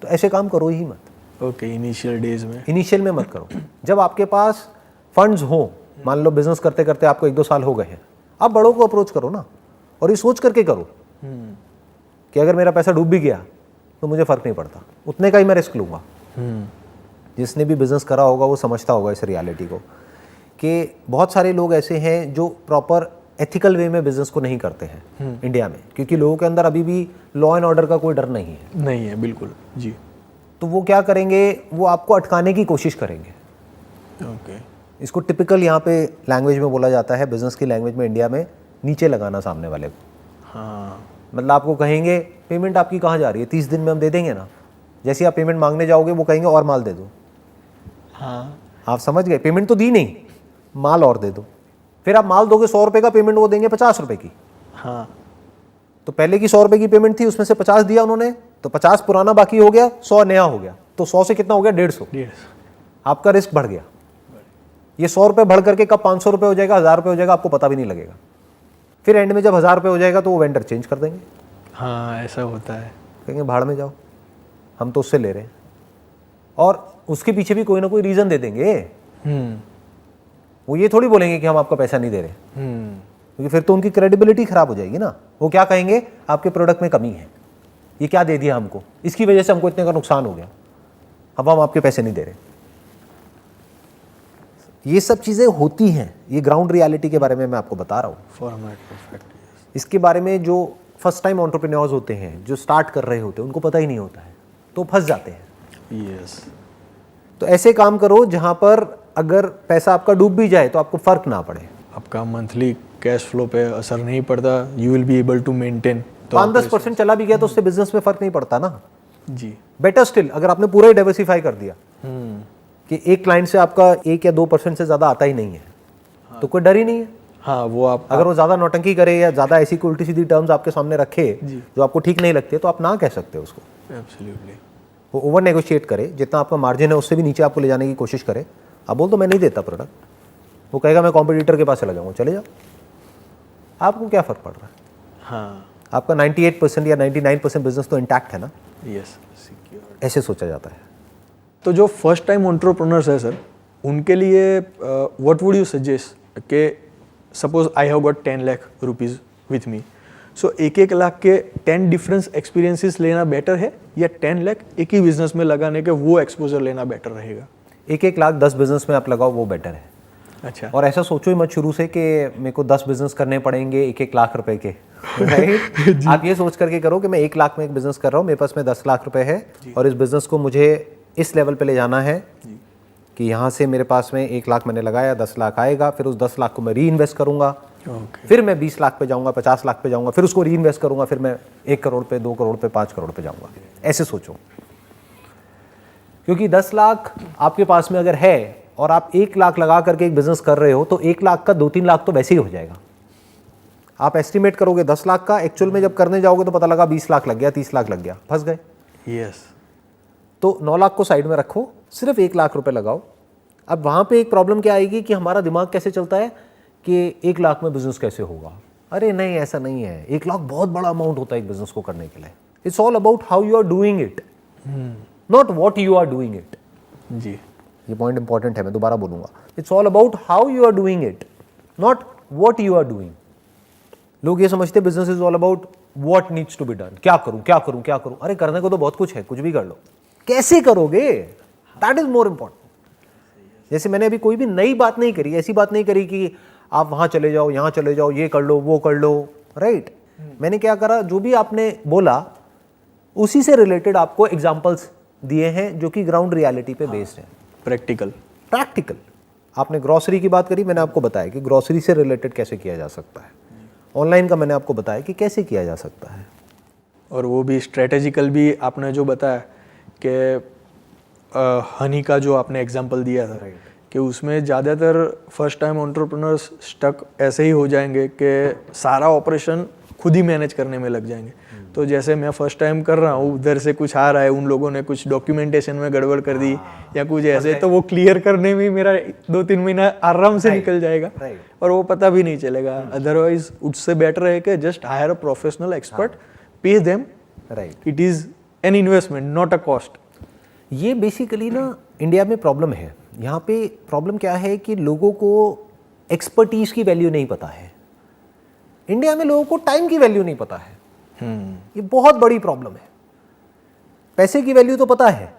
Speaker 1: तो ऐसे काम करो ही मत।
Speaker 2: ओके, इनिशियल डेज में,
Speaker 1: इनिशियल में मत करो। जब आपके पास फंड्स हो, मान लो बिजनेस करते करते आपको 1-2 साल हो गए हैं, आप बड़ों को अप्रोच करो ना, और ये सोच करके करो कि अगर मेरा पैसा डूब भी गया तो मुझे फ़र्क नहीं पड़ता, उतने का ही मैं रिस्क लूँगा। जिसने भी बिज़नेस करा होगा वो समझता होगा इस रियलिटी को कि बहुत सारे लोग ऐसे हैं जो प्रॉपर एथिकल वे में बिजनेस को नहीं करते हैं इंडिया में, क्योंकि लोगों के अंदर अभी भी लॉ एंड ऑर्डर का कोई डर नहीं है।
Speaker 2: नहीं है, बिल्कुल जी।
Speaker 1: तो वो क्या करेंगे, वो आपको अटकाने की कोशिश करेंगे।
Speaker 2: ओके।
Speaker 1: इसको टिपिकल यहाँ पे लैंग्वेज में बोला जाता है, बिजनेस की लैंग्वेज में इंडिया में, नीचे लगाना सामने वाले को।
Speaker 2: हाँ।
Speaker 1: मतलब आपको कहेंगे पेमेंट आपकी कहाँ जा रही है, 30 दिन में हम दे देंगे ना। जैसे ही आप पेमेंट मांगने जाओगे वो कहेंगे और माल दे दो।
Speaker 2: हाँ,
Speaker 1: आप समझ गए, पेमेंट तो दी नहीं, माल और दे दो। फिर आप माल दोगे 100 रुपये का, पेमेंट वो देंगे 50 रुपये की।
Speaker 2: हाँ।
Speaker 1: तो पहले की 100 रुपये की पेमेंट थी, उसमें से 50 दिया उन्होंने, तो 50 पुराना बाकी हो गया, 100 नया हो गया। तो 100 से कितना हो गया, 150। आपका रिस्क बढ़ गया। ये 100 रुपये बढ़ करके कब 500 रुपये हो जाएगा, 1000 रुपये हो जाएगा, आपको पता भी नहीं लगेगा। फिर एंड में जब 1000 रुपये हो जाएगा तो वो वेंडर चेंज कर देंगे।
Speaker 2: हाँ, ऐसा होता है।
Speaker 1: कहेंगे भाड़ में जाओ, हम तो उससे ले रहे हैं। और उसके पीछे भी कोई ना कोई रीज़न दे देंगे। वो ये थोड़ी बोलेंगे कि हम आपका पैसा नहीं दे रहे, क्योंकि फिर तो उनकी क्रेडिबिलिटी खराब हो जाएगी ना। वो क्या कहेंगे, आपके प्रोडक्ट में कमी है, ये क्या दे दिया हमको, इसकी वजह से हमको इतने का नुकसान हो गया, अब हम आपके पैसे नहीं दे रहे। ये सब चीज़ें होती हैं, ये ग्राउंड रियलिटी के बारे में मैं आपको बता रहा हूँ।
Speaker 2: Format perfect.
Speaker 1: इसके बारे में जो फर्स्ट टाइम एंटरप्रेन्योर्स होते हैं, जो स्टार्ट कर रहे होते हैं, उनको पता ही नहीं होता है, तो फंस जाते हैं।
Speaker 2: यस।
Speaker 1: तो ऐसे काम करो जहाँ पर अगर पैसा आपका डूब भी जाए तो आपको फ़र्क ना पड़े,
Speaker 2: आपका मंथली कैश फ्लो पे असर नहीं पड़ता, you will be able to maintain.
Speaker 1: 5-10% चला भी गया तो उससे बिजनेस में फ़र्क नहीं पड़ता ना।
Speaker 2: जी।
Speaker 1: बेटर स्टिल, अगर आपने पूरा ही डाइवर्सिफाई कर दिया कि एक क्लाइंट से आपका 1 या 2% से ज़्यादा आता ही नहीं है, तो कोई डर ही नहीं है।
Speaker 2: हाँ, वो आप
Speaker 1: अगर वो ज़्यादा नौटंकी करे या ज़्यादा ऐसी कोई उल्टी सीधी टर्म्स आपके सामने रखे जो आपको ठीक नहीं लगते, तो आप ना कह सकते हो उसको।
Speaker 2: एब्सोल्युटली।
Speaker 1: वो ओवर नेगोशिएट करे, जितना आपका मार्जिन है उससे भी नीचे आपको ले जाने की कोशिश करे। आप बोल तो मैं नहीं देता प्रोडक्ट, वो कहेगा मैं कॉम्पिटिटर के पास चला जाऊँगा, चले जाओ, आपको क्या फ़र्क पड़ रहा है।
Speaker 2: हाँ।
Speaker 1: आपका 98% या 99% बिजनेस तो इंटैक्ट है ना।
Speaker 2: Yes, secure.
Speaker 1: ऐसे सोचा जाता है।
Speaker 2: तो जो फर्स्ट टाइम एंटरप्रेन्योर्स है सर, उनके लिए व्हाट वुड यू सजेस्ट कि suppose I have got 10 lakh rupees with me, so 1-1 lakh के 10 डिफरेंस एक्सपीरियंसेस लेना बेटर है या 10 लाख एक ही बिजनेस में लगाने के वो एक्सपोजर लेना बेटर रहेगा?
Speaker 1: 1-1 लाख 10 बिजनेस में आप लगाओ, वो बेटर है।
Speaker 2: अच्छा।
Speaker 1: और ऐसा सोचो ही मत शुरू से कि मेरे को 10 बिजनेस करने पड़ेंगे 1-1 लाख रुपए के, राइट? आप ये सोच करके करो कि मैं 1 लाख में एक बिजनेस कर रहा हूँ, मेरे पास में 10 लाख रुपए है और इस बिजनेस को मुझे इस लेवल पे ले जाना है कि यहाँ से मेरे पास में 1 लाख मैंने लगाया, 10 लाख आएगा, फिर उस 10 लाख को मैं री इन्वेस्ट करूँगा, फिर मैं 20 लाख पे जाऊँगा, 50 लाख पे जाऊँगा, फिर उसको री इन्वेस्ट करूँगा, फिर मैं 1 करोड़ पे, 2 करोड़ पे, 5 करोड़ पे जाऊँगा। ऐसे सोचो, क्योंकि 10 लाख आपके पास में अगर है और आप 1 लाख लगा करके एक बिजनेस कर रहे हो तो 1 लाख का 2-3 लाख तो वैसे ही हो जाएगा। आप एस्टिमेट करोगे 10 लाख का, एक्चुअल में जब करने जाओगे तो पता लगा 20 लाख लग गया, 30 लाख लग गया, फंस गए।
Speaker 2: यस।
Speaker 1: तो 9 लाख को साइड में रखो, सिर्फ 1 लाख रुपए लगाओ। अब वहाँ पे एक प्रॉब्लम क्या आएगी कि हमारा दिमाग कैसे चलता है कि 1 लाख में बिजनेस कैसे होगा। अरे नहीं, ऐसा नहीं है। 1 लाख बहुत बड़ा अमाउंट होता है एक बिजनेस को करने के लिए। It's all about how you are doing it, not what you are doing it.
Speaker 2: जी,
Speaker 1: ये पॉइंट इंपॉर्टेंट है, मैं दोबारा बोलूंगा। It's all about how you are doing it, not what you are doing. लोग ये समझते हैं business is all about what needs to be done, क्या करूं क्या करूं क्या करूं। अरे करने को तो बहुत कुछ है, कुछ भी कर लो, कैसे करोगे, दैट इज मोर इंपॉर्टेंट। जैसे मैंने अभी कोई भी नई बात नहीं करी, ऐसी बात नहीं करी कि आप वहां चले जाओ, यहां चले जाओ, ये कर लो, वो कर लो, राइट? मैंने क्या करा, जो भी आपने बोला उसी से रिलेटेड आपको एग्जाम्पल्स दिए हैं जो कि ग्राउंड रियलिटी पे बेस्ड है।
Speaker 2: प्रैक्टिकल।
Speaker 1: आपने ग्रॉसरी की बात करी, मैंने आपको बताया कि ग्रॉसरी से रिलेटेड कैसे किया जा सकता है। ऑनलाइन का मैंने आपको बताया कि कैसे किया जा सकता है।
Speaker 2: और वो भी स्ट्रेटेजिकल भी आपने जो बताया कि हनी का जो आपने एग्जांपल दिया था कि उसमें ज़्यादातर फर्स्ट टाइम एंटरप्रेन्योर्स स्टक ऐसे ही हो जाएंगे कि सारा ऑपरेशन खुद ही मैनेज करने में लग जाएंगे। तो जैसे मैं फर्स्ट टाइम कर रहा हूँ, उधर से कुछ आ रहा है, उन लोगों ने कुछ डॉक्यूमेंटेशन में गड़बड़ कर दी या कुछ ऐसे, तो वो क्लियर करने में मेरा 2-3 महीना आराम से निकल जाएगा और वो पता भी नहीं चलेगा। अदरवाइज उससे बेटर है कि just higher a professional expert, pay them, it is an investment not a cost.
Speaker 1: ये बेसिकली ना इंडिया में प्रॉब्लम है। यहाँ पे प्रॉब्लम क्या है कि लोगों को एक्सपर्टीज की वैल्यू नहीं पता है। इंडिया में लोगों को टाइम की वैल्यू नहीं पता है। ये बहुत बड़ी प्रॉब्लम है। पैसे की वैल्यू तो पता है,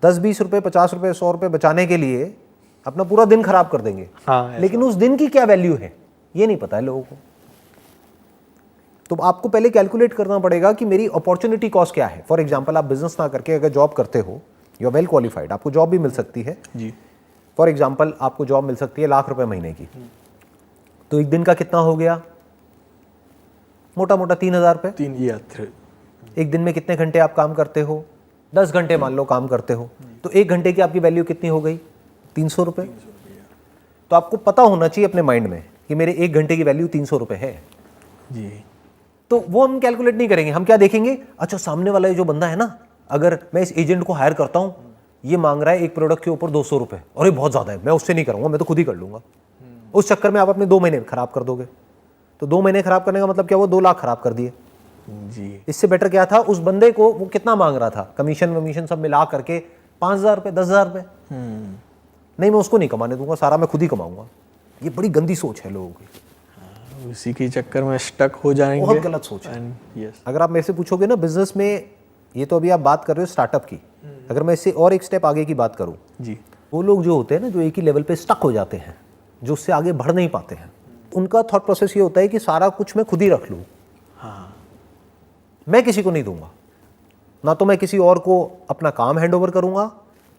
Speaker 1: 10-20 रुपए, 50 रुपए, 100 रुपए बचाने के लिए अपना पूरा दिन खराब कर देंगे। लेकिन उस दिन की क्या वैल्यू है ये नहीं पता है लोगों को। तो आपको पहले कैलकुलेट करना पड़ेगा कि मेरी अपॉर्चुनिटी कॉस्ट क्या है। फॉर एग्जांपल, आप बिजनेस ना करके अगर जॉब करते हो, यू आर वेल क्वालिफाइड, आपको जॉब भी मिल सकती है
Speaker 2: जी।
Speaker 1: फॉर एग्जांपल, आपको जॉब मिल सकती है ₹1,00,000 महीने की, तो एक दिन का कितना हो गया? मोटा मोटा 3,000 रुपये।
Speaker 2: 3 या 3।
Speaker 1: एक दिन में कितने घंटे आप काम करते हो? 10 घंटे मान लो काम करते हो, तो 1 घंटे की आपकी वैल्यू कितनी हो गई? 300 रुपये। तो आपको पता होना चाहिए अपने माइंड में कि मेरे 1 घंटे की वैल्यू 300 रुपये है
Speaker 2: जी।
Speaker 1: तो वो हम कैलकुलेट नहीं करेंगे। हम क्या देखेंगे? अच्छा, सामने वाला ये जो बंदा है ना, अगर मैं इस एजेंट को हायर करता हूँ, ये मांग रहा है एक प्रोडक्ट के ऊपर 200 रुपये, और ये बहुत ज़्यादा है, मैं उससे नहीं करूँगा, मैं तो खुद ही कर लूँगा। उस चक्कर में आप अपने 2 महीने खराब कर दोगे। तो 2 महीने खराब करने का मतलब क्या हुआ? 2 लाख खराब कर दिए
Speaker 2: जी।
Speaker 1: इससे बेटर क्या था? उस बंदे को वो कितना मांग रहा था, कमीशन वमीशन सब मिला करके 5,000 रुपये, 10,000 रुपये। नहीं, मैं उसको नहीं कमाने दूंगा, सारा मैं खुद ही कमाऊंगा। ये बड़ी गंदी सोच है लोगों की।
Speaker 2: उसी के चक्कर में स्टक हो जाएंगे।
Speaker 1: बहुत गलत सोच है।
Speaker 2: यस।
Speaker 1: अगर आप मेरे से पूछोगे ना बिजनेस में, ये तो अभी आप बात कर रहे हो स्टार्टअप की, अगर मैं इससे और एक स्टेप आगे की बात करूं,
Speaker 2: जी।
Speaker 1: वो लोग जो होते हैं ना, जो एक ही लेवल पे स्टक हो जाते हैं, जो उससे आगे बढ़ नहीं पाते हैं, उनका थॉट प्रोसेस ये होता है कि सारा कुछ मैं खुद ही रख लूं, मैं किसी को नहीं दूंगा। ना तो मैं किसी और को अपना काम हैंड ओवर करूंगा,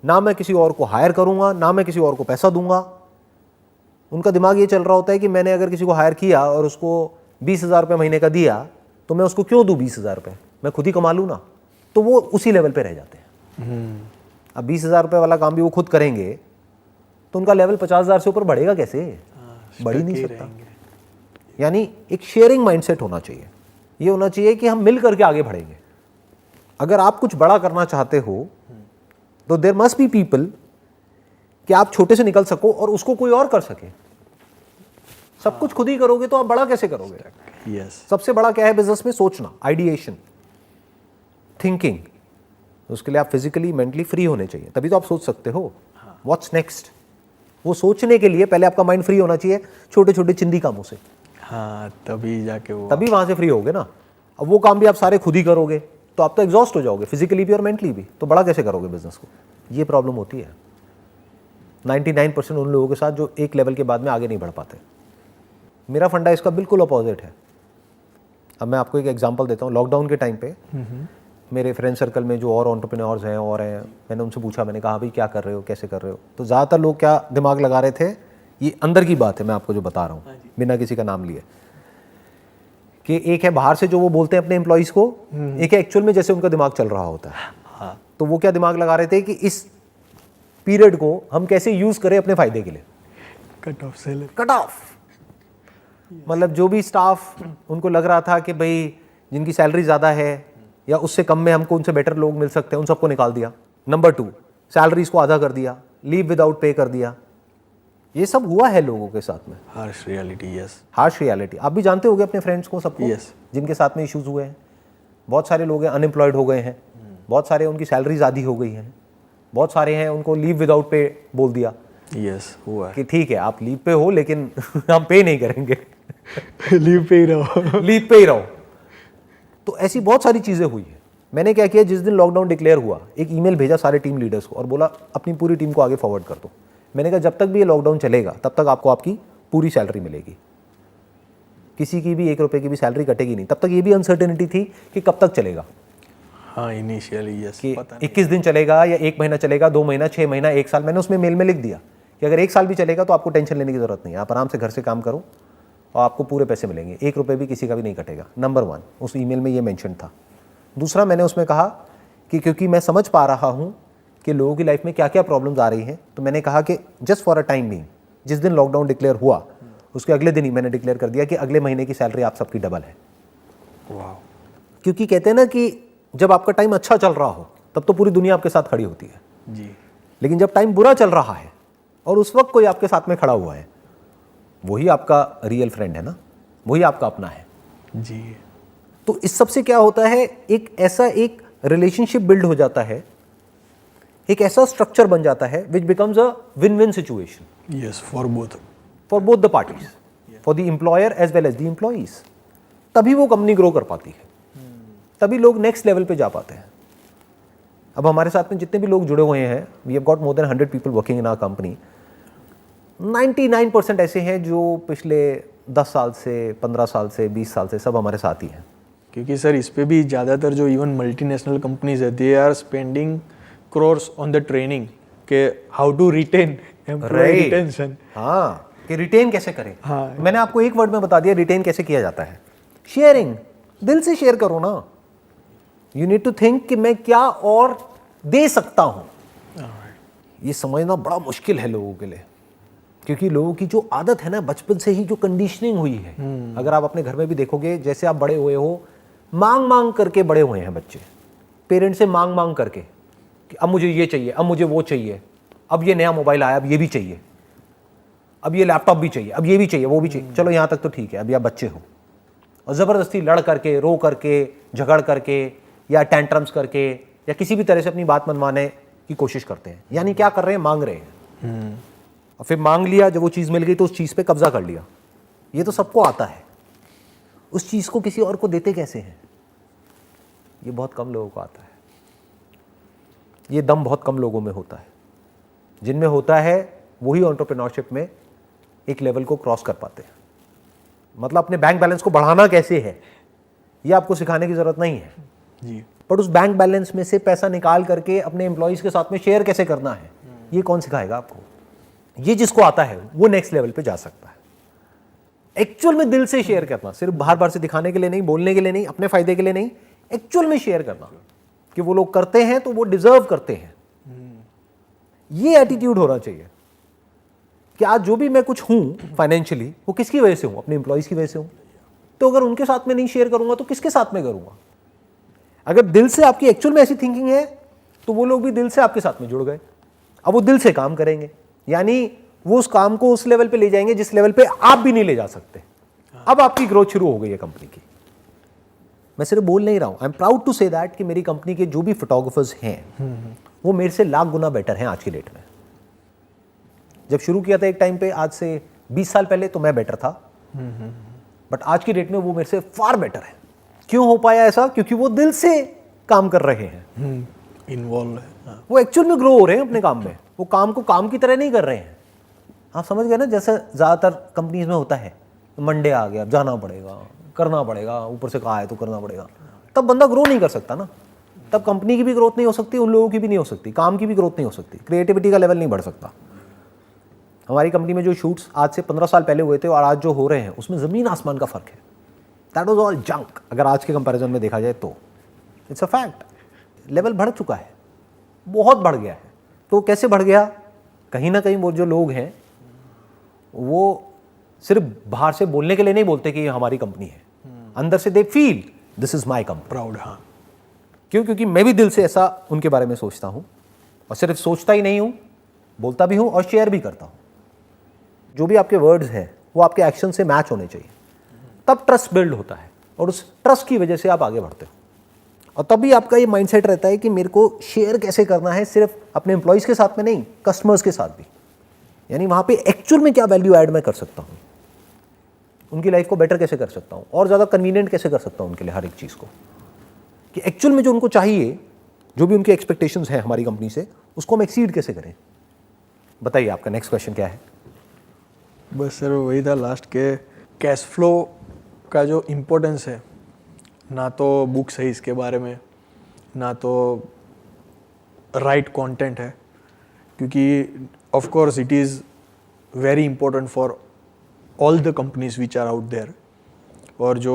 Speaker 1: ना मैं किसी और को हायर करूंगा, ना मैं किसी और को पैसा दूंगा। उनका दिमाग ये चल रहा होता है कि मैंने अगर किसी को हायर किया और उसको 20,000 रुपये महीने का दिया, तो मैं उसको क्यों दूं 20,000 रुपये, मैं खुद ही कमा लूँ ना। तो वो उसी लेवल पे रह जाते हैं। अब 20,000 रुपये वाला काम भी वो खुद करेंगे तो उनका लेवल 50,000 से ऊपर बढ़ेगा कैसे? बढ़ ही नहीं सकता। यानी एक शेयरिंग माइंडसेट होना चाहिए। ये होना चाहिए कि हम मिल करके आगे बढ़ेंगे। अगर आप कुछ बड़ा करना चाहते हो तो देयर मस्ट बी पीपल कि आप छोटे से निकल सको और उसको कोई और कर सके। सब कुछ खुद ही करोगे तो आप बड़ा कैसे करोगे?
Speaker 2: यस।
Speaker 1: सबसे बड़ा क्या है बिजनेस में? सोचना, आइडिएशन, थिंकिंग। उसके लिए आप फिजिकली मेंटली फ्री होने चाहिए, तभी तो आप सोच सकते हो व्हाट्स नेक्स्ट। वो सोचने के लिए पहले आपका माइंड फ्री होना चाहिए छोटे छोटे चिंदी कामों से।
Speaker 2: हाँ, तभी जाके वो,
Speaker 1: तभी वहां से फ्री होगे ना। अब वो काम भी आप सारे खुद ही करोगे तो आप तो एग्जॉस्ट हो जाओगे, फिजिकली भी और मेंटली भी। तो बड़ा कैसे करोगे बिजनेस को? ये प्रॉब्लम होती है 99% उन लोगों के साथ जो एक लेवल के बाद में आगे नहीं बढ़ पाते। मेरा फंडा इसका बिल्कुल अपोजिट है। अब मैं आपको एक एग्जांपल देता हूँ। लॉकडाउन के टाइम पे मेरे फ्रेंड सर्कल में जो और एंटरप्रेन्योर्स हैं और हैं, मैंने उनसे पूछा, मैंने कहा भाई क्या कर रहे हो, कैसे कर रहे हो? तो ज़्यादातर लोग क्या दिमाग लगा रहे थे, ये अंदर की बात है, मैं आपको जो बता रहा हूँ बिना किसी का नाम लिए, कि एक है बाहर से जो वो बोलते हैं अपने एम्प्लॉइज को, एक है एक्चुअल में जैसे उनका दिमाग चल रहा होता है।
Speaker 2: हाँ।
Speaker 1: तो वो क्या दिमाग लगा रहे थे कि इस पीरियड को हम कैसे यूज करें अपने फायदे के लिए।
Speaker 2: Cut off sale,
Speaker 1: cut off, मतलब जो भी स्टाफ उनको लग रहा था कि भाई जिनकी सैलरी ज़्यादा है या उससे कम में हमको उनसे बेटर लोग मिल सकते हैं, उन सबको निकाल दिया। नंबर 2, सैलरीज को आधा कर दिया, लीव विदाउट पे कर दिया। ये सब हुआ है लोगों के साथ में।
Speaker 2: Harsh reality. Yes.
Speaker 1: Harsh reality. आप भी जानते होंगे अपने फ्रेंड्स को, सबको
Speaker 2: Yes.
Speaker 1: जिनके साथ में इश्यूज हुए हैं। बहुत सारे लोग हैं अनएम्प्लॉयड हो गए हैं, बहुत सारे उनकी सैलरीज आधी हो गई हैं, बहुत सारे हैं उनको लीव विदाउट पे बोल दिया।
Speaker 2: यस, हुआ है।
Speaker 1: कि ठीक है आप लीव पे हो लेकिन हम पे नहीं करेंगे।
Speaker 2: लीव पे ही रहो।
Speaker 1: लीव पे ही रहो। तो ऐसी बहुत सारी चीज़ें हुई है। मैंने क्या किया, जिस दिन लॉकडाउन डिक्लेयर हुआ, एक ईमेल भेजा सारे टीम लीडर्स को और बोला अपनी पूरी टीम को आगे फॉरवर्ड कर दो। मैंने कहा जब तक भी ये लॉकडाउन चलेगा तब तक आपको आपकी पूरी सैलरी मिलेगी, किसी की भी 1 रुपये की भी सैलरी कटेगी नहीं। तब तक ये भी अनसर्टेनिटी थी कि कब तक चलेगा।
Speaker 2: हाँ इनिशियली यस,
Speaker 1: कि
Speaker 2: पता नहीं
Speaker 1: 21 दिन चलेगा या 1 महीना चलेगा, 2 महीना, 6 महीना, 1 साल। मैंने उसमें मेल में लिख दिया कि अगर 1 साल भी चलेगा तो आपको टेंशन लेने की जरूरत नहीं है, आप आराम से घर से काम करो और आपको पूरे पैसे मिलेंगे, 1 रुपये भी किसी का भी नहीं कटेगा। नंबर 1 उस ईमेल में ये मेंशन था। दूसरा, मैंने उसमें कहा कि क्योंकि मैं समझ पा रहा हूँ कि लोगों की लाइफ में क्या क्या प्रॉब्लम्स आ रही हैं, तो मैंने कहा कि just for a time being, जिस दिन लॉकडाउन डिक्लेयर हुआ उसके अगले दिन ही मैंने डिक्लेयर कर दिया कि अगले महीने की सैलरी आप सबकी डबल है।
Speaker 2: वाह,
Speaker 1: क्योंकि कहते हैं ना कि जब आपका टाइम अच्छा चल रहा हो तब तो पूरी दुनिया आपके साथ खड़ी होती है,
Speaker 2: जी
Speaker 1: लेकिन जब टाइम बुरा चल रहा है और उस वक्त कोई आपके साथ में खड़ा हुआ है, वही आपका रियल फ्रेंड है ना, वही आपका अपना है।
Speaker 2: जी।
Speaker 1: तो इस सब से क्या होता है, एक ऐसा एक रिलेशनशिप बिल्ड हो जाता है, एक ऐसा स्ट्रक्चर बन जाता है which becomes a win win situation
Speaker 2: yes, for both
Speaker 1: the parties, for the employer as well as the employees. तभी वो कंपनी ग्रो कर पाती है, तभी लोग नेक्स्ट लेवल पे जा पाते हैं। अब हमारे साथ में जितने भी लोग जुड़े हुए हैं, we have got more than 100 people working in our company. 99% ऐसे हैं जो पिछले 10 साल से, 15 साल से, 20 साल से सब हमारे साथ ही हैं।
Speaker 2: क्योंकि सर इस पे भी ज़्यादातर जो इवन मल्टीनेशनल कंपनीज है, they are spending crores on the training के how to retain employ retention.
Speaker 1: हाँ, कि रिटेन कैसे करें।
Speaker 2: हाँ।
Speaker 1: मैंने आपको एक वर्ड में बता दिया रिटेन कैसे किया जाता है, शेयरिंग। दिल से शेयर करो ना। यू नीड टू थिंक कि मैं क्या और दे सकता हूं। ये समझना बड़ा मुश्किल है लोगों के लिए, क्योंकि लोगों की जो आदत है ना, बचपन से ही जो कंडीशनिंग हुई है, अगर आप अपने घर में भी देखोगे, जैसे आप बड़े हुए हो, मांग मांग करके बड़े हुए हैं बच्चे, पेरेंट्स से मांग मांग करके कि अब मुझे ये चाहिए, अब मुझे वो चाहिए, अब ये नया मोबाइल आया, अब ये भी चाहिए, अब ये लैपटॉप भी चाहिए, अब ये भी चाहिए, वो भी चाहिए। चलो यहाँ तक तो ठीक है, अभी आप बच्चे हो, और ज़बरदस्ती लड़ करके, रो करके, झगड़ करके, या टेंट्रम्स करके, या किसी भी तरह से अपनी बात मनवाने की कोशिश करते हैं। यानी क्या कर रहे हैं, मांग रहे हैं। और फिर मांग लिया, जब वो चीज़ मिल गई तो उस चीज़ पे कब्जा कर लिया। ये तो सबको आता है। उस चीज़ को किसी और को देते कैसे हैं, ये बहुत कम लोगों को आता है। ये दम बहुत कम लोगों में होता है। जिनमें होता है वही एंटरप्रेन्योरशिप में एक लेवल को क्रॉस कर पाते हैं। मतलब अपने बैंक बैलेंस को बढ़ाना कैसे है, ये आपको सिखाने की ज़रूरत नहीं है
Speaker 2: जी।
Speaker 1: बट उस बैंक बैलेंस में से पैसा निकाल करके अपने एम्प्लॉइज़ के साथ में शेयर कैसे करना है, ये कौन सिखाएगा आपको। ये जिसको आता है वो नेक्स्ट लेवल पे जा सकता है। एक्चुअल में दिल से शेयर करना, सिर्फ बार बार से दिखाने के लिए नहीं, बोलने के लिए नहीं, अपने फायदे के लिए नहीं, एक्चुअल में शेयर करना कि वो लोग करते हैं तो वो डिजर्व करते हैं। ये एटीट्यूड होना चाहिए कि आज जो भी मैं कुछ हूं फाइनेंशियली, वो किसकी वजह से हूं, अपने एम्प्लॉइज की वजह से हूं। तो अगर उनके साथ में नहीं शेयर करूंगा तो किसके साथ में करूंगा। अगर दिल से आपकी एक्चुअल में ऐसी थिंकिंग है तो वो लोग भी दिल से आपके साथ में जुड़ गए। अब वो दिल से काम करेंगे, यानी वो उस काम को उस लेवल पे ले जाएंगे जिस लेवल पे आप भी नहीं ले जा सकते। अब आपकी ग्रोथ शुरू हो गई है कंपनी की। मैं सिर्फ बोल नहीं रहा हूं, I am proud to say that कि मेरी कंपनी के जो भी फोटोग्राफर्स हैं वो मेरे से लाख गुना बेटर हैं आज की डेट में। जब शुरू किया था एक टाइम पे, आज से 20 साल पहले, तो मैं बेटर था, बट आज की डेट में वो मेरे से फार बेटर है। क्यों हो पाया ऐसा? क्योंकि वो दिल से काम कर रहे हैं,
Speaker 2: इन्वॉल्व है।
Speaker 1: वो एक्चुअल में ग्रो हो रहे हैं अपने काम में। वो काम को काम की तरह नहीं कर रहे हैं। आप समझ गए ना, जैसे ज़्यादातर कंपनीज में होता है, मंडे आ गया, जाना पड़ेगा, करना पड़ेगा, ऊपर से कहा है तो करना पड़ेगा। तब बंदा ग्रो नहीं कर सकता ना, तब कंपनी की भी ग्रोथ नहीं हो सकती, उन लोगों की भी नहीं हो सकती, काम की भी ग्रोथ नहीं हो सकती, क्रिएटिविटी का लेवल नहीं बढ़ सकता। हमारी कंपनी में जो शूट्स आज से 15 साल पहले हुए थे और आज जो हो रहे हैं, उसमें ज़मीन आसमान का फ़र्क है। That was all junk. अगर आज के कंपैरिजन में देखा जाए तो इट्स अ फैक्ट। लेवल बढ़ चुका है, बहुत बढ़ गया है। तो कैसे बढ़ गया? कहीं ना कहीं वो जो लोग हैं वो सिर्फ बाहर से बोलने के लिए नहीं बोलते कि ये हमारी कंपनी है, अंदर से they feel this is my company.
Speaker 2: Proud. हाँ,
Speaker 1: क्यों? क्योंकि मैं भी दिल से ऐसा उनके बारे में सोचता हूँ, और सिर्फ सोचता ही नहीं हूँ, बोलता भी हूँ और शेयर भी करता हूँ। जो भी आपके वर्ड्स हैं वो आपके एक्शन से मैच होने चाहिए, तब ट्रस्ट बिल्ड होता है, और उस ट्रस्ट की वजह से आप आगे बढ़ते हो। और तभी आपका ये माइंडसेट रहता है कि मेरे को शेयर कैसे करना है, सिर्फ अपने एम्प्लॉइज़ के साथ में नहीं, कस्टमर्स के साथ भी। यानी वहाँ पे एक्चुअल में क्या वैल्यू ऐड मैं कर सकता हूँ, उनकी लाइफ को बेटर कैसे कर सकता हूँ, और ज़्यादा कन्वीनियंट कैसे कर सकता हूँ उनके लिए हर एक चीज़ को, कि एक्चुअल में जो उनको चाहिए, जो भी उनकी एक्सपेक्टेशंस हैं हमारी कंपनी से, उसको हम एक्सीड कैसे करें। बताइए आपका नेक्स्ट क्वेश्चन क्या है?
Speaker 2: बस सर वही था लास्ट के, कैश फ्लो का जो इम्पोर्टेंस है, ना तो बुक्स है इसके बारे में, ना तो राइट कंटेंट है, क्योंकि of course it is very important for all the companies which are out there, और जो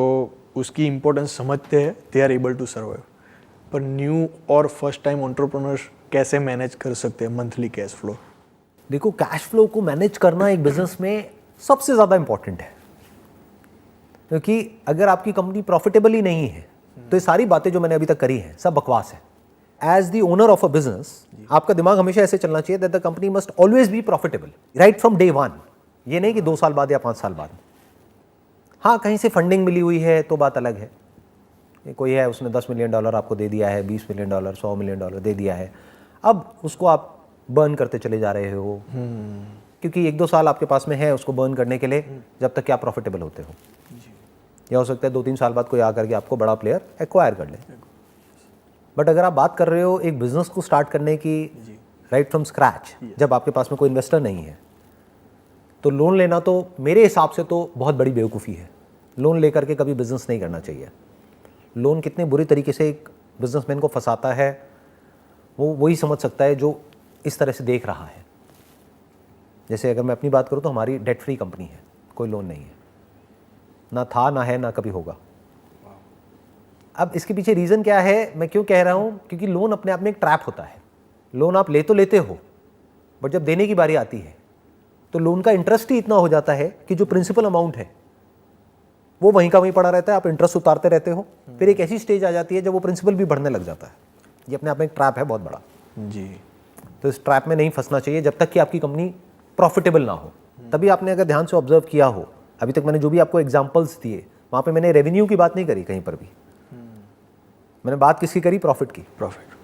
Speaker 2: उसकी इम्पोर्टेंस समझते हैं they are able to survive. पर न्यू और फर्स्ट टाइम एंटरप्रेन्योर्स कैसे मैनेज कर सकते हैं मंथली कैश फ्लो?
Speaker 1: देखो, कैश फ्लो को मैनेज करना एक बिजनेस में सबसे ज़्यादा इंपॉर्टेंट है, क्योंकि अगर आपकी कंपनी प्रॉफिटेबल ही नहीं है तो ये सारी बातें जो मैंने अभी तक करी हैं सब बकवास है। As the owner of a business आपका दिमाग हमेशा ऐसे चलना चाहिए that the company must always be profitable right from day one. ये नहीं कि 2 साल बाद या 5 साल बाद। हाँ, कहीं से फंडिंग मिली हुई है तो बात अलग है, कोई है उसने $10 मिलियन आपको दे दिया है, $20 मिलियन, $100 मिलियन दे दिया है, अब उसको आप बर्न करते चले जा रहे हो, क्योंकि 1-2 साल आपके पास में है उसको बर्न करने के लिए, जब तक कि आप प्रॉफिटेबल होते हो। या हो सकता है 2-3 साल बाद कोई आकर के आपको बड़ा प्लेयर एक्वायर कर ले। बट अगर आप बात कर रहे हो एक बिजनेस को स्टार्ट करने की राइट फ्रॉम स्क्रैच, जब आपके पास में कोई इन्वेस्टर नहीं है, तो लोन लेना तो मेरे हिसाब से तो बहुत बड़ी बेवकूफ़ी है। लोन लेकर के कभी बिजनेस नहीं करना चाहिए। लोन कितने बुरी तरीके से एक बिजनेसमैन को फंसाता है वो वही समझ सकता है जो इस तरह से देख रहा है। जैसे अगर मैं अपनी बात करूं तो हमारी डेट फ्री कंपनी है, कोई लोन नहीं है, ना था, ना है, ना कभी होगा। अब इसके पीछे रीज़न क्या है, मैं क्यों कह रहा हूँ, क्योंकि लोन अपने आप में एक ट्रैप होता है। लोन आप ले तो लेते हो, बट जब देने की बारी आती है तो लोन का इंटरेस्ट ही इतना हो जाता है कि जो प्रिंसिपल अमाउंट है वो वहीं का वहीं पड़ा रहता है, आप इंटरेस्ट उतारते रहते हो। फिर एक ऐसी स्टेज आ जाती है जब वो प्रिंसिपल भी बढ़ने लग जाता है। ये अपने आप में एक ट्रैप है बहुत बड़ा
Speaker 2: जी।
Speaker 1: तो इस ट्रैप में नहीं फंसना चाहिए जब तक कि आपकी कंपनी प्रॉफिटेबल ना हो। तभी आपने अगर ध्यान से ऑब्जर्व किया हो, अभी तक मैंने जो भी आपको एग्जांपल्स दिए वहाँ पे मैंने रेवेन्यू की बात नहीं करी कहीं पर भी। मैंने बात किसकी करी? प्रॉफिट की।
Speaker 2: प्रॉफिट।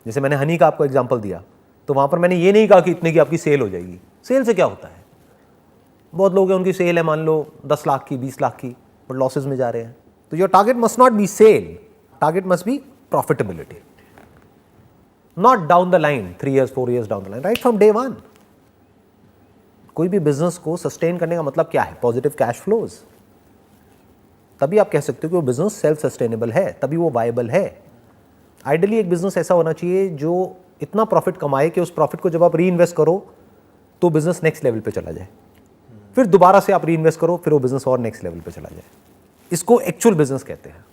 Speaker 1: जैसे मैंने हनी का आपको एग्जांपल दिया तो वहाँ पर मैंने ये नहीं कहा कि इतने की आपकी सेल हो जाएगी। सेल से क्या होता है? बहुत लोग हैं उनकी सेल है मान लो 10 लाख की, 20 लाख की, बट लॉसेज में जा रहे हैं। तो your target must not be sale, target must be profitability, not down the line 3 years 4 years down the line, right from day one. कोई भी बिजनेस को सस्टेन करने का मतलब क्या है? Positive cash flows. तभी आप कह सकते हो कि वो बिजनेस सेल्फ सस्टेनेबल है, तभी वो वायबल है। आइडियली एक बिजनेस ऐसा होना चाहिए जो इतना प्रॉफिट कमाए कि उस प्रॉफिट को जब आप री इन्वेस्ट करो तो बिजनेस नेक्स्ट लेवल पे चला जाए, फिर दोबारा से आप री इन्वेस्ट करो, फिर वो बिजनेस और नेक्स्ट लेवल पे चला जाए। इसको एक्चुअल बिजनेस कहते हैं।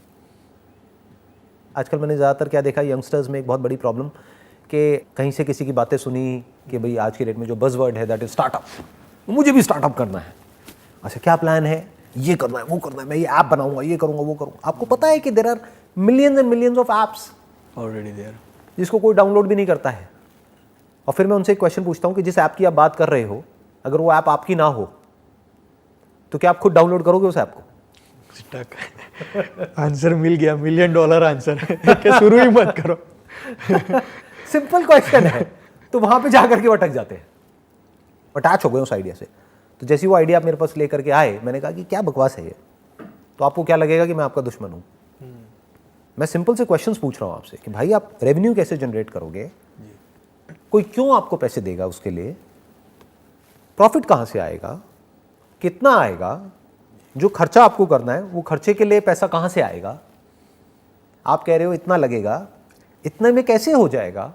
Speaker 1: आजकल मैंने ज़्यादातर क्या देखा, यंगस्टर्स में एक बहुत बड़ी प्रॉब्लम कि कहीं से किसी की बातें सुनी कि भाई आज की डेट में जो बज़वर्ड है दैट इज स्टार्टअप, मुझे भी स्टार्टअप करना है। अच्छा, क्या प्लान है? ये करना है, वो करना है, मैं ये ऐप बनाऊंगा, ये करूंगा, वो करूंगा। आपको पता है कि there are millions and millions of apps
Speaker 2: already there,
Speaker 1: जिसको कोई डाउनलोड भी नहीं करता है। और फिर मैं उनसे एक क्वेश्चन पूछता हूँ कि जिस ऐप की आप बात कर रहे हो, अगर वो ऐप आपकी ना हो तो क्या आप खुद डाउनलोड करोगे उस ऐप को?
Speaker 2: स्टक। आंसर मिल गया, $1 million आंसर कि शुरू ही मत करो।
Speaker 1: सिंपल क्वेश्चन है। तो वहां पे जाकर के वो अटक जाते हैं, अटैच हो गए उस आइडिया से। तो जैसे वो आइडिया आप मेरे पास लेकर के आए, मैंने कहा कि क्या बकवास है ये, तो आपको क्या लगेगा कि मैं आपका दुश्मन हूँ? मैं सिंपल से क्वेश्चंस पूछ रहा हूँ आपसे कि भाई आप रेवेन्यू कैसे जनरेट करोगे, कोई क्यों आपको पैसे देगा उसके लिए, प्रॉफिट कहाँ से आएगा, कितना आएगा, जो खर्चा आपको करना है वो खर्चे के लिए पैसा कहाँ से आएगा। आप कह रहे हो इतना लगेगा, इतने में कैसे हो जाएगा?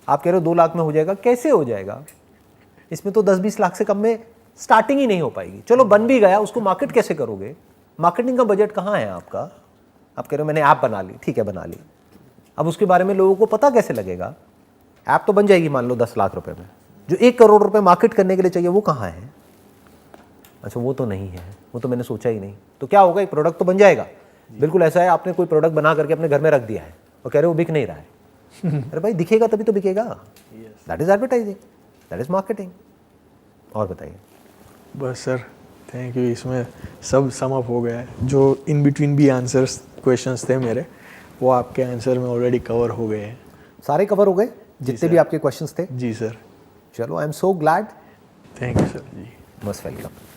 Speaker 1: आप कह रहे हो 2 लाख में हो जाएगा, कैसे हो जाएगा? इसमें तो 10-20 लाख से कम में स्टार्टिंग ही नहीं हो पाएगी। चलो बन भी गया, उसको मार्केट कैसे करोगे? मार्केटिंग का बजट कहाँ है आपका? आप कह रहे हो मैंने ऐप बना ली, ठीक है बना ली, अब उसके बारे में लोगों को पता कैसे लगेगा? ऐप तो बन जाएगी मान लो 10 लाख रुपए में, जो 1 करोड़ रुपए मार्केट करने के लिए चाहिए वो कहाँ है? अच्छा, वो तो नहीं है, वो तो मैंने सोचा ही नहीं। तो क्या होगा? एक प्रोडक्ट तो बन जाएगा। बिल्कुल ऐसा है, आपने कोई प्रोडक्ट बना करके अपने घर में रख दिया है और कह रहे हो वो बिक नहीं रहा है। अरे भाई दिखेगा तभी तो बिकेगा। That is advertising, that is marketing. और बताइए।
Speaker 2: बस सर, थैंक यू। इसमें सब सम अप हो गया है। जो इन बिटवीन भी आंसर्स क्वेश्चंस थे मेरे, वो आपके आंसर में ऑलरेडी कवर हो गए हैं।
Speaker 1: सारे कवर हो गए जितने भी आपके क्वेश्चंस थे?
Speaker 2: जी सर।
Speaker 1: चलो, I am so glad.
Speaker 2: Thank you sir जी।
Speaker 1: Most welcome.